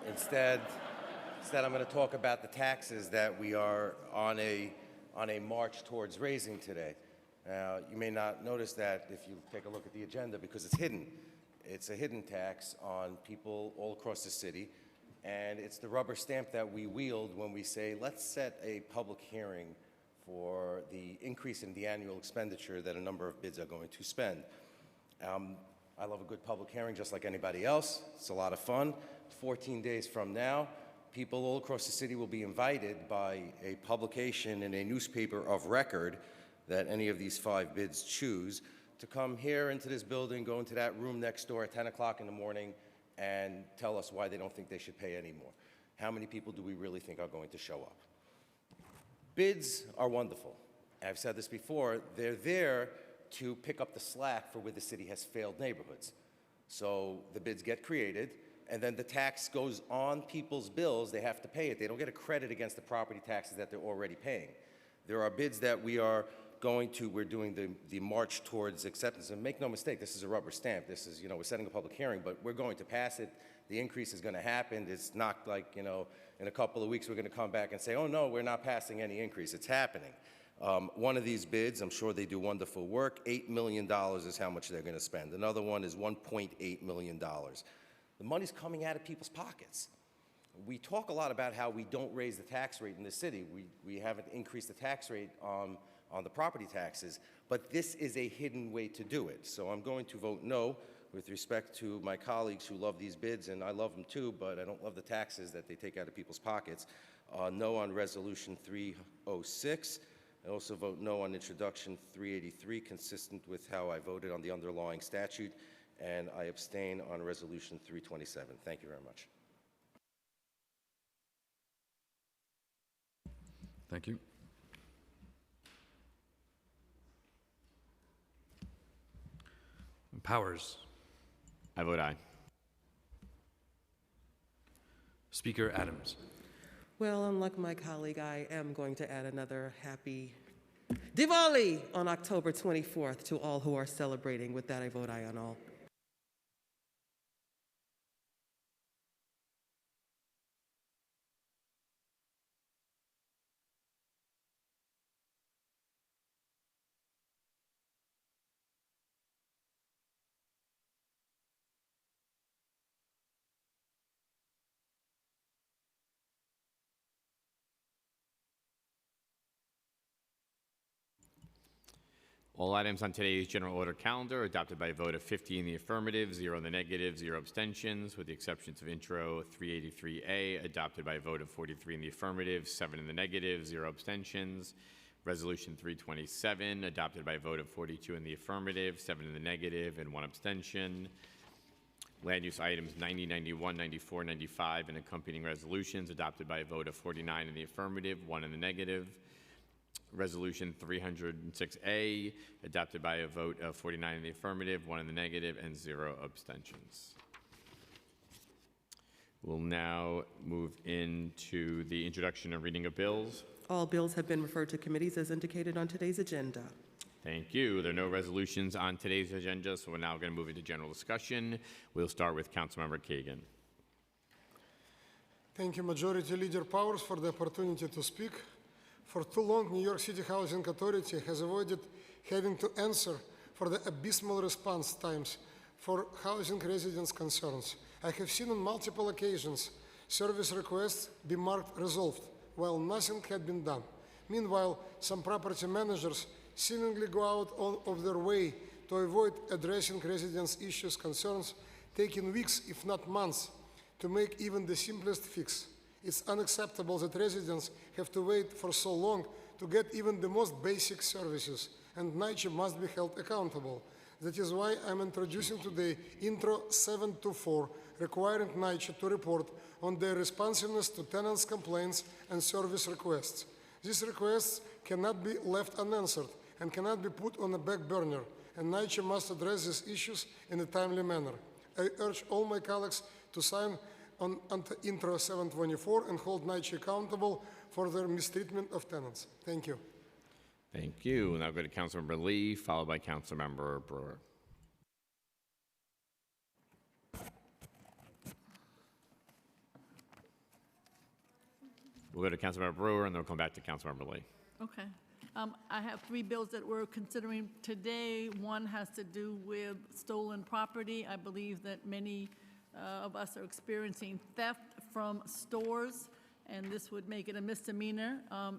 Speaker 9: Instead, I'm going to talk about the taxes that we are on a march towards raising today. Now, you may not notice that if you take a look at the agenda because it's hidden. It's a hidden tax on people all across the city, and it's the rubber stamp that we wield when we say, let's set a public hearing for the increase in the annual expenditure that a number of bids are going to spend. I love a good public hearing just like anybody else. It's a lot of fun. 14 days from now, people all across the city will be invited by a publication in a newspaper of record that any of these 5 bids choose to come here into this building, go into that room next door at 10 o'clock in the morning and tell us why they don't think they should pay anymore. How many people do we really think are going to show up? Bids are wonderful. I've said this before, they're there to pick up the slack for where the city has failed neighborhoods. So the bids get created, and then the tax goes on people's bills. They have to pay it. They don't get a credit against the property taxes that they're already paying. There are bids that we're doing the march towards acceptance. And make no mistake, this is a rubber stamp. This is, we're setting a public hearing, but we're going to pass it. The increase is going to happen. It's not like, in a couple of weeks we're going to come back and say, oh no, we're not passing any increase. It's happening. One of these bids, I'm sure they do wonderful work, $8 million is how much they're going to spend. Another one is $1.8 million. The money's coming out of people's pockets. We talk a lot about how we don't raise the tax rate in the city. We haven't increased the tax rate on the property taxes, but this is a hidden way to do it. So I'm going to vote no with respect to my colleagues who love these bids, and I love them too, but I don't love the taxes that they take out of people's pockets. No on Resolution 306. I also vote no on introduction 383, consistent with how I voted on the underlying statute, and I abstain on resolution 327. Thank you very much.
Speaker 1: Thank you. Powers.
Speaker 2: I vote aye.
Speaker 1: Speaker Adams.
Speaker 11: Well, unlike my colleague, I am going to add another happy Diwali on October 24th to all who are celebrating. With that, I vote aye on all.
Speaker 2: All items on today's general order calendar are adopted by a vote of 50 in the affirmative, 0 in the negative, 0 abstentions, with the exceptions of Intro 383A, adopted by a vote of 43 in the affirmative, 7 in the negative, 0 abstentions. Resolution 327, adopted by a vote of 42 in the affirmative, 7 in the negative, and 1 abstention. Land use items 90, 91, 94, 95, and accompanying resolutions, adopted by a vote of 49 in the affirmative, 1 in the negative. Resolution 306A, adopted by a vote of 49 in the affirmative, 1 in the negative, and 0 abstentions. We'll now move into the introduction and reading of bills.
Speaker 11: All bills have been referred to committees as indicated on today's agenda.
Speaker 2: Thank you. There are no resolutions on today's agenda, so we're now going to move into general discussion. We'll start with Councilmember Kagan.
Speaker 12: Thank you, Majority Leader Powers, for the opportunity to speak. For too long, New York City Housing Authority has avoided having to answer for the abysmal response times for housing residents' concerns. I have seen on multiple occasions service requests be marked resolved, while nothing had been done. Meanwhile, some property managers seemingly go out of their way to avoid addressing residents' issues, concerns, taking weeks, if not months, to make even the simplest fix. It's unacceptable that residents have to wait for so long to get even the most basic services, and NYCHA must be held accountable. That is why I'm introducing today Intro 724, requiring NYCHA to report on their responsiveness to tenants' complaints and service requests. These requests cannot be left unanswered and cannot be put on a back burner, and NYCHA must address these issues in a timely manner. I urge all my colleagues to sign on Intro 724 and hold NYCHA accountable for their mistreatment of tenants. Thank you.
Speaker 2: Thank you. We'll now go to Councilmember Lee, followed by Councilmember Brewer. We'll go to Councilmember Brewer, and then we'll come back to Councilmember Lee.
Speaker 13: Okay. I have 3 bills that we're considering today. One has to do with stolen property. I believe that many of us are experiencing theft from stores, and this would make it a misdemeanor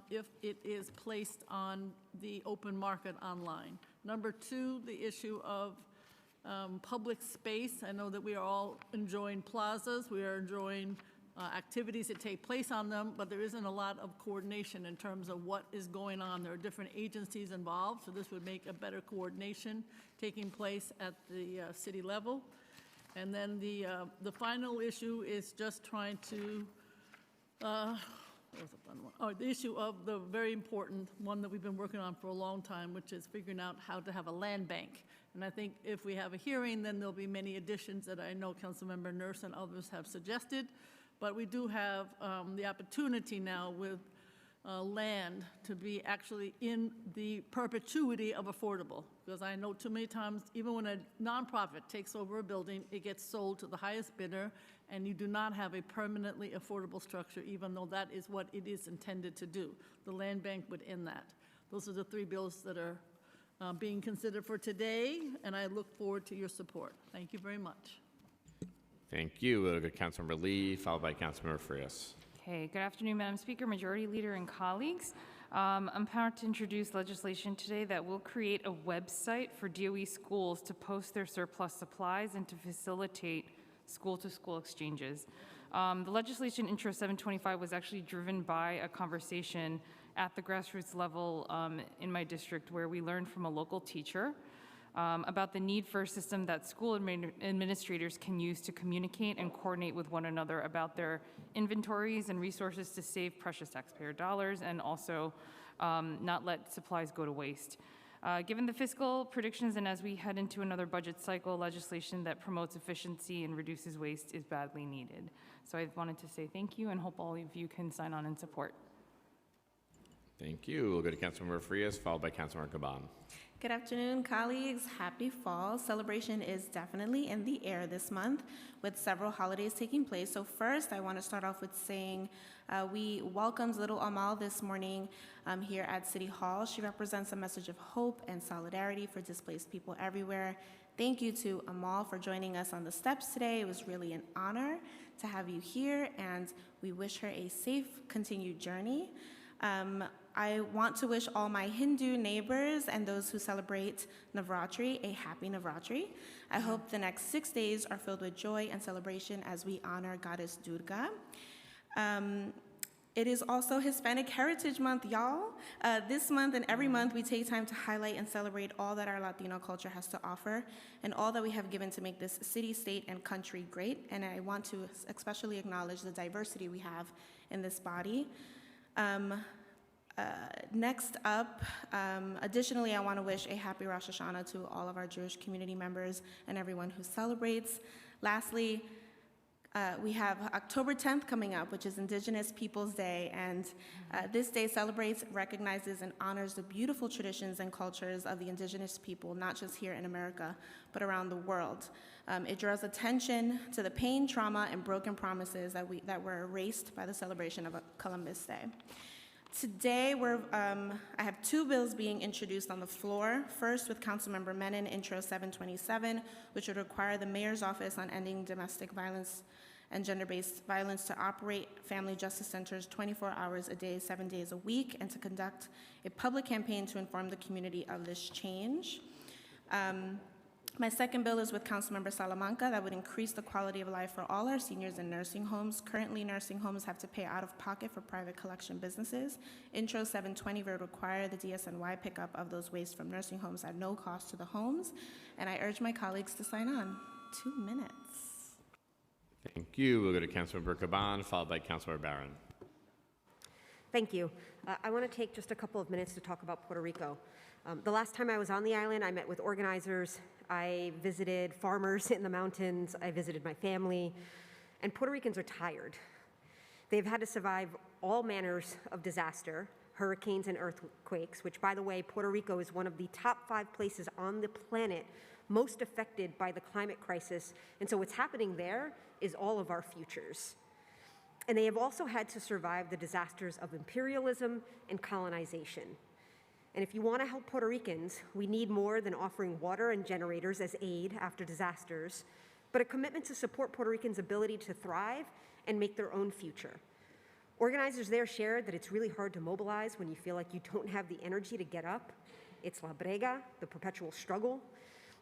Speaker 13: if it is placed on the open market online. Number 2, the issue of public space. I know that we are all enjoying plazas. We are enjoying activities that take place on them, but there isn't a lot of coordination in terms of what is going on. There are different agencies involved, so this would make a better coordination taking place at the city level. And then the final issue is just trying to, what was the fun one? Oh, the issue of the very important one that we've been working on for a long time, which is figuring out how to have a land bank. And I think if we have a hearing, then there'll be many additions that I know Councilmember Nurse and others have suggested. But we do have the opportunity now with land to be actually in the perpetuity of affordable. Because I know too many times, even when a nonprofit takes over a building, it gets sold to the highest bidder, and you do not have a permanently affordable structure, even though that is what it is intended to do. The land bank would end that. Those are the 3 bills that are being considered for today, and I look forward to your support. Thank you very much.
Speaker 2: Thank you. We'll go to Councilmember Lee, followed by Councilmember Frias.
Speaker 14: Okay, good afternoon, Madam Speaker, Majority Leader, and colleagues. I'm proud to introduce legislation today that will create a website for DOE schools to post their surplus supplies and to facilitate school-to-school exchanges. The legislation Intro 725 was actually driven by a conversation at the grassroots level in my district, where we learned from a local teacher about the need for a system that school administrators can use to communicate and coordinate with one another about their inventories and resources to save precious taxpayer dollars, and also not let supplies go to waste. Given the fiscal predictions and as we head into another budget cycle, legislation that promotes efficiency and reduces waste is badly needed. So I wanted to say thank you and hope all of you can sign on and support.
Speaker 2: Thank you. We'll go to Councilmember Frias, followed by Councilmember Caban.
Speaker 15: Good afternoon, colleagues. Happy fall. Celebration is definitely in the air this month with several holidays taking place. So first, I want to start off with saying we welcomed little Amal this morning here at City Hall. She represents a message of hope and solidarity for displaced people everywhere. Thank you to Amal for joining us on the steps today. It was really an honor to have you here, and we wish her a safe continued journey. I want to wish all my Hindu neighbors and those who celebrate Navratri a happy Navratri. I hope the next 6 days are filled with joy and celebration as we honor Goddess Durga. It is also Hispanic Heritage Month, y'all. This month and every month we take time to highlight and celebrate all that our Latino culture has to offer and all that we have given to make this city, state, and country great. And I want to especially acknowledge the diversity we have in this body. Next up, additionally, I want to wish a happy Rosh Hashanah to all of our Jewish community members and everyone who celebrates. Lastly, we have October 10th coming up, which is Indigenous Peoples Day, and this day celebrates, recognizes, and honors the beautiful traditions and cultures of the indigenous people, not just here in America, but around the world. It draws attention to the pain, trauma, and broken promises that were erased by the celebration of Columbus Day. Today, I have two bills being introduced on the floor. First, with Councilmember Menon, Intro 727, which would require the Mayor's Office on Ending Domestic Violence and Gender-Based Violence to operate family justice centers 24 hours a day, 7 days a week, and to conduct a public campaign to inform the community of this change. My second bill is with Councilmember Salamanca that would increase the quality of life for all our seniors in nursing homes. Currently, nursing homes have to pay out of pocket for private collection businesses. Intro 720 would require the DSNY pickup of those waste from nursing homes at no cost to the homes. And I urge my colleagues to sign on. 2 minutes.
Speaker 2: Thank you. We'll go to Councilmember Caban, followed by Councilmember Barron.
Speaker 21: Thank you. I want to take just a couple of minutes to talk about Puerto Rico. The last time I was on the island, I met with organizers. I visited farmers in the mountains. I visited my family. And Puerto Ricans are tired. They've had to survive all manners of disaster, hurricanes and earthquakes, which, by the way, Puerto Rico is one of the top 5 places on the planet most affected by the climate crisis. And so what's happening there is all of our futures. And they have also had to survive the disasters of imperialism and colonization. And if you want to help Puerto Ricans, we need more than offering water and generators as aid after disasters, but a commitment to support Puerto Ricans' ability to thrive and make their own future. Organizers there shared that it's really hard to mobilize when you feel like you don't have the energy to get up. It's la brega, the perpetual struggle.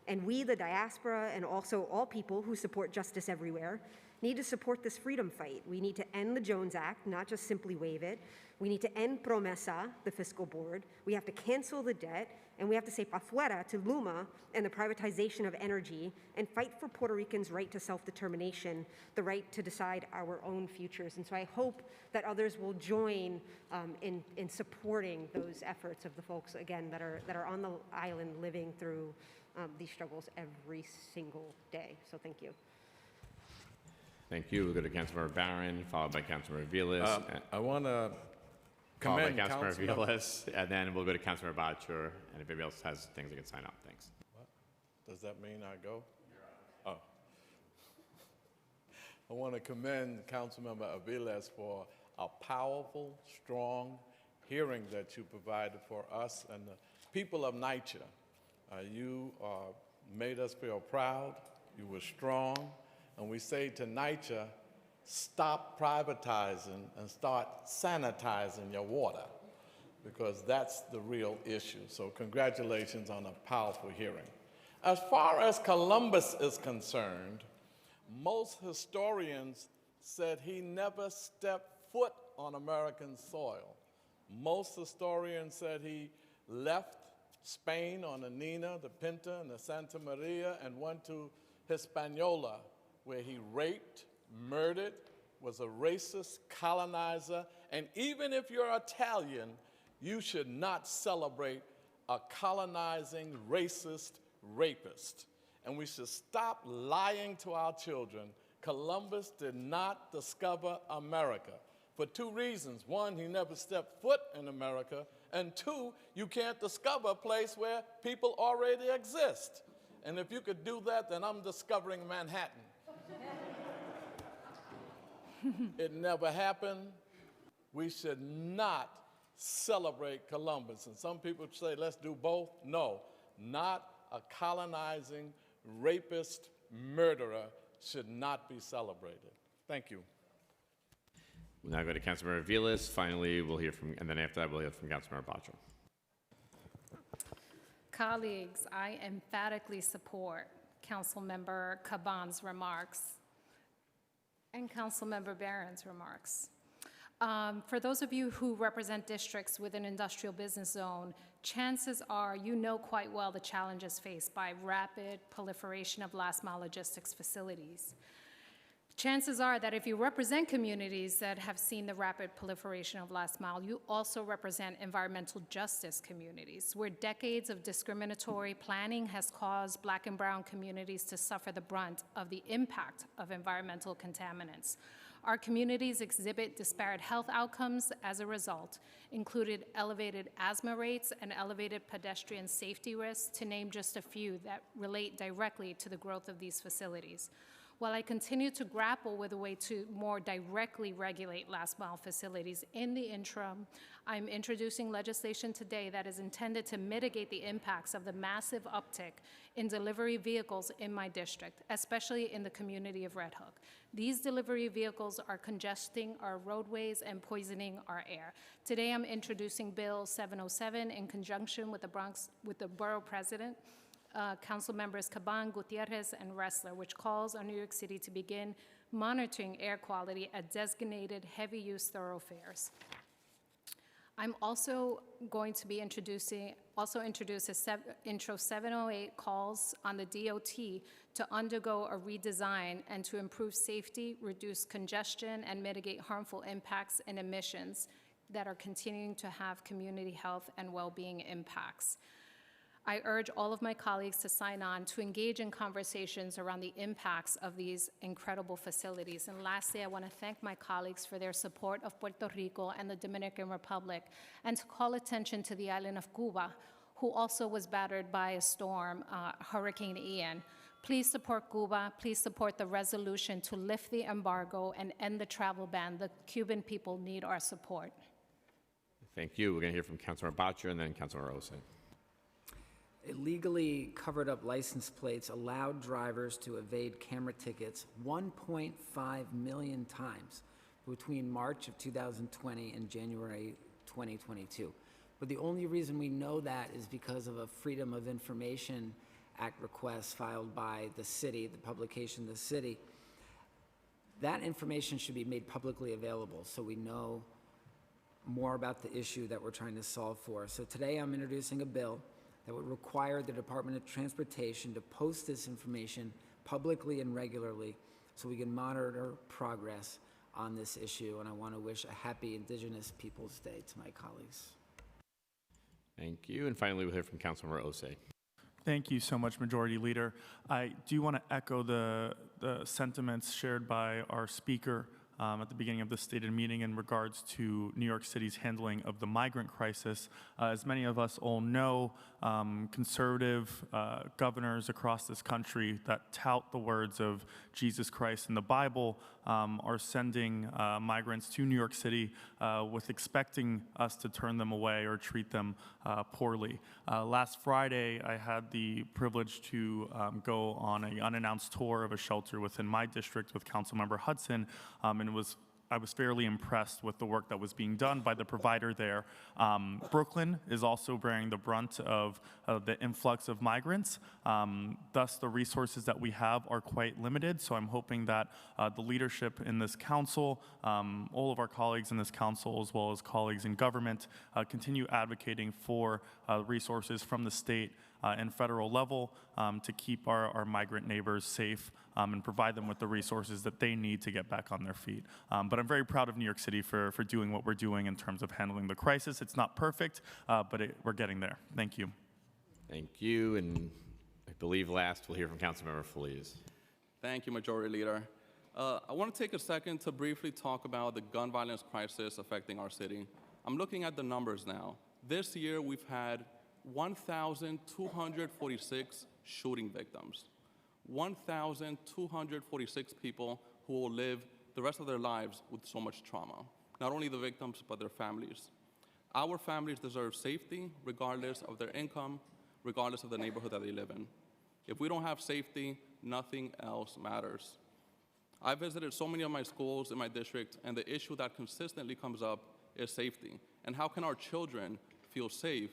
Speaker 21: And we, the diaspora, and also all people who support justice everywhere, need to support this freedom fight. We need to end the Jones Act, not just simply waive it. We need to end Promesa, the fiscal board. We have to cancel the debt, and we have to say pa fuera to Luma and the privatization of energy, and fight for Puerto Ricans' right to self-determination, the right to decide our own futures. And so I hope that others will join in supporting those efforts of the folks, again, that are on the island living through these struggles every single day. So thank you.
Speaker 2: Thank you. We'll go to Councilmember Barron, followed by Councilmember Vilas.
Speaker 16: I want to
Speaker 2: commend
Speaker 16: commend
Speaker 2: Councilmember
Speaker 16: Councilmember.
Speaker 2: Vilas, and then we'll go to Councilmember Bachur, and if anybody else has things they can sign up. Thanks.
Speaker 16: What? Does that mean I go? Oh. I want to commend Councilmember Aviles for a powerful, strong hearing that you provided for us and the people of NYCHA. You made us feel proud. You were strong. And we say to NYCHA, stop privatizing and start sanitizing your water, because that's the real issue. So congratulations on a powerful hearing. As far as Columbus is concerned, most historians said he never stepped foot on American soil. Most historians said he left Spain on the Nina, the Pinta, and the Santa Maria and went to Hispaniola, where he raped, murdered, was a racist colonizer, and even if you're Italian, you should not celebrate a colonizing, racist rapist. And we should stop lying to our children. Columbus did not discover America for two reasons. One, he never stepped foot in America, and two, you can't discover a place where people already exist. And if you could do that, then I'm discovering Manhattan. It never happened. We should not celebrate Columbus. And some people say, let's do both. No, not a colonizing, rapist, murderer should not be celebrated. Thank you.
Speaker 2: We'll now go to Councilmember Vilas. Finally, we'll hear from, and then after that, we'll hear from Councilmember Bottro.
Speaker 6: Colleagues, I emphatically support Councilmember Caban's remarks and Councilmember Barron's remarks. For those of you who represent districts with an industrial business zone, chances are you know quite well the challenges faced by rapid proliferation of last-mile logistics facilities. Chances are that if you represent communities that have seen the rapid proliferation of last mile, you also represent environmental justice communities, where decades of discriminatory planning has caused Black and brown communities to suffer the brunt of the impact of environmental contaminants. Our communities exhibit disparate health outcomes as a result, included elevated asthma rates and elevated pedestrian safety risks, to name just a few that relate directly to the growth of these facilities. While I continue to grapple with a way to more directly regulate last-mile facilities, in the interim, I'm introducing legislation today that is intended to mitigate the impacts of the massive uptick in delivery vehicles in my district, especially in the community of Red Hook. These delivery vehicles are congesting our roadways and poisoning our air. Today, I'm introducing Bill 707 in conjunction with the Borough President, Council members Caban, Gutierrez, and Ressler, which calls on New York City to begin monitoring air quality at designated heavy-use thoroughfares. I'm also going to be introduce Intro 708 calls on the DOT to undergo a redesign and to improve safety, reduce congestion, and mitigate harmful impacts and emissions that are continuing to have community health and well-being impacts. I urge all of my colleagues to sign on to engage in conversations around the impacts of these incredible facilities. And lastly, I want to thank my colleagues for their support of Puerto Rico and the Dominican Republic, and to call attention to the island of Cuba, who also was battered by a storm, Hurricane Ian. Please support Cuba. Please support the resolution to lift the embargo and end the travel ban. The Cuban people need our support.
Speaker 2: Thank you. We're going to hear from Councilmember Bottro and then Councilmember Ose.
Speaker 17: Illegally covered up license plates allowed drivers to evade camera tickets 1.5 million times between March of 2020 and January 2022. But the only reason we know that is because of a Freedom of Information Act request filed by the city, the publication The City. That information should be made publicly available so we know more about the issue that we're trying to solve for. So today I'm introducing a bill that would require the Department of Transportation to post this information publicly and regularly so we can monitor progress on this issue. And I want to wish a happy Indigenous Peoples' Day to my colleagues.
Speaker 2: Thank you. And finally, we'll hear from Councilmember Ose.
Speaker 18: Thank you so much, Majority Leader. I do want to echo the sentiments shared by our speaker at the beginning of this stated meeting in regards to New York City's handling of the migrant crisis. As many of us all know, conservative governors across this country that tout the words of Jesus Christ in the Bible are sending migrants to New York City with expecting us to turn them away or treat them poorly. Last Friday, I had the privilege to go on an unannounced tour of a shelter within my district with Councilmember Hudson, and it was I was fairly impressed with the work that was being done by the provider there. Brooklyn is also bearing the brunt of the influx of migrants. Thus, the resources that we have are quite limited. So I'm hoping that the leadership in this council, all of our colleagues in this council, as well as colleagues in government, continue advocating for resources from the state and federal level to keep our migrant neighbors safe and provide them with the resources that they need to get back on their feet. But I'm very proud of New York City for doing what we're doing in terms of handling the crisis. It's not perfect, but we're getting there. Thank you.
Speaker 2: Thank you. And I believe last we'll hear from Councilmember Feliz.
Speaker 10: Thank you, Majority Leader. I want to take a second to briefly talk about the gun violence crisis affecting our city. I'm looking at the numbers now. This year, we've had 1,246 shooting victims. 1,246 people who will live the rest of their lives with so much trauma. Not only the victims, but their families. Our families deserve safety regardless of their income, regardless of the neighborhood that they live in. If we don't have safety, nothing else matters. I visited so many of my schools in my district, and the issue that consistently comes up is safety. And how can our children feel safe?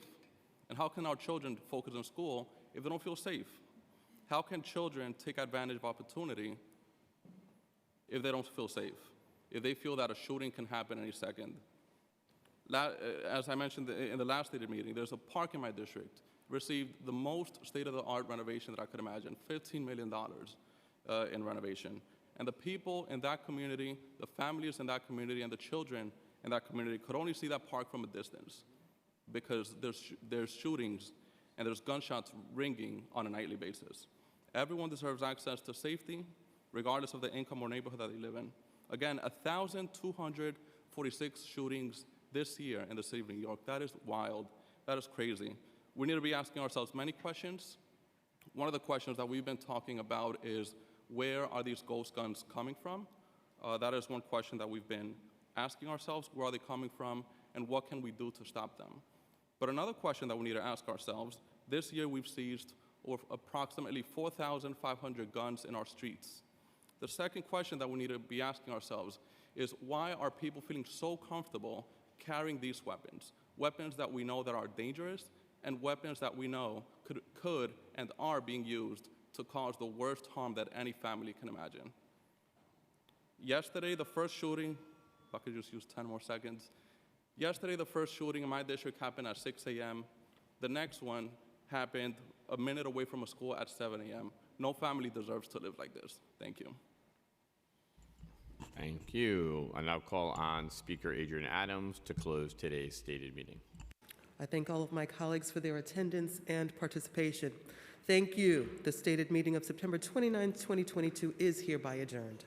Speaker 10: And how can our children focus on school if they don't feel safe? How can children take advantage of opportunity if they don't feel safe? If they feel that a shooting can happen any second? As I mentioned in the last stated meeting, there's a park in my district, received the most state-of-the-art renovation that I could imagine, $15 million in renovation. And the people in that community, the families in that community, and the children in that community could only see that park from a distance because there's shootings and there's gunshots ringing on a nightly basis. Everyone deserves access to safety, regardless of the income or neighborhood that they live in. Again, 1,246 shootings this year in the city of New York. That is wild. That is crazy. We need to be asking ourselves many questions. One of the questions that we've been talking about is, where are these ghost guns coming from? That is one question that we've been asking ourselves. Where are they coming from, and what can we do to stop them? But another question that we need to ask ourselves, this year we've seized approximately 4,500 guns in our streets. The second question that we need to be asking ourselves is, why are people feeling so comfortable carrying these weapons? Weapons that we know that are dangerous, and weapons that we know could and are being used to cause the worst harm that any family can imagine. Yesterday, the first shooting, if I could just use 10 more seconds. Yesterday, the first shooting in my district happened at 6 a.m. The next one happened a minute away from a school at 7 a.m. No family deserves to live like this. Thank you.
Speaker 2: Thank you. I now call on Speaker Adrian Adams to close today's stated meeting.
Speaker 11: I thank all of my colleagues for their attendance and participation. Thank you. The stated meeting of September 29, 2022 is hereby adjourned.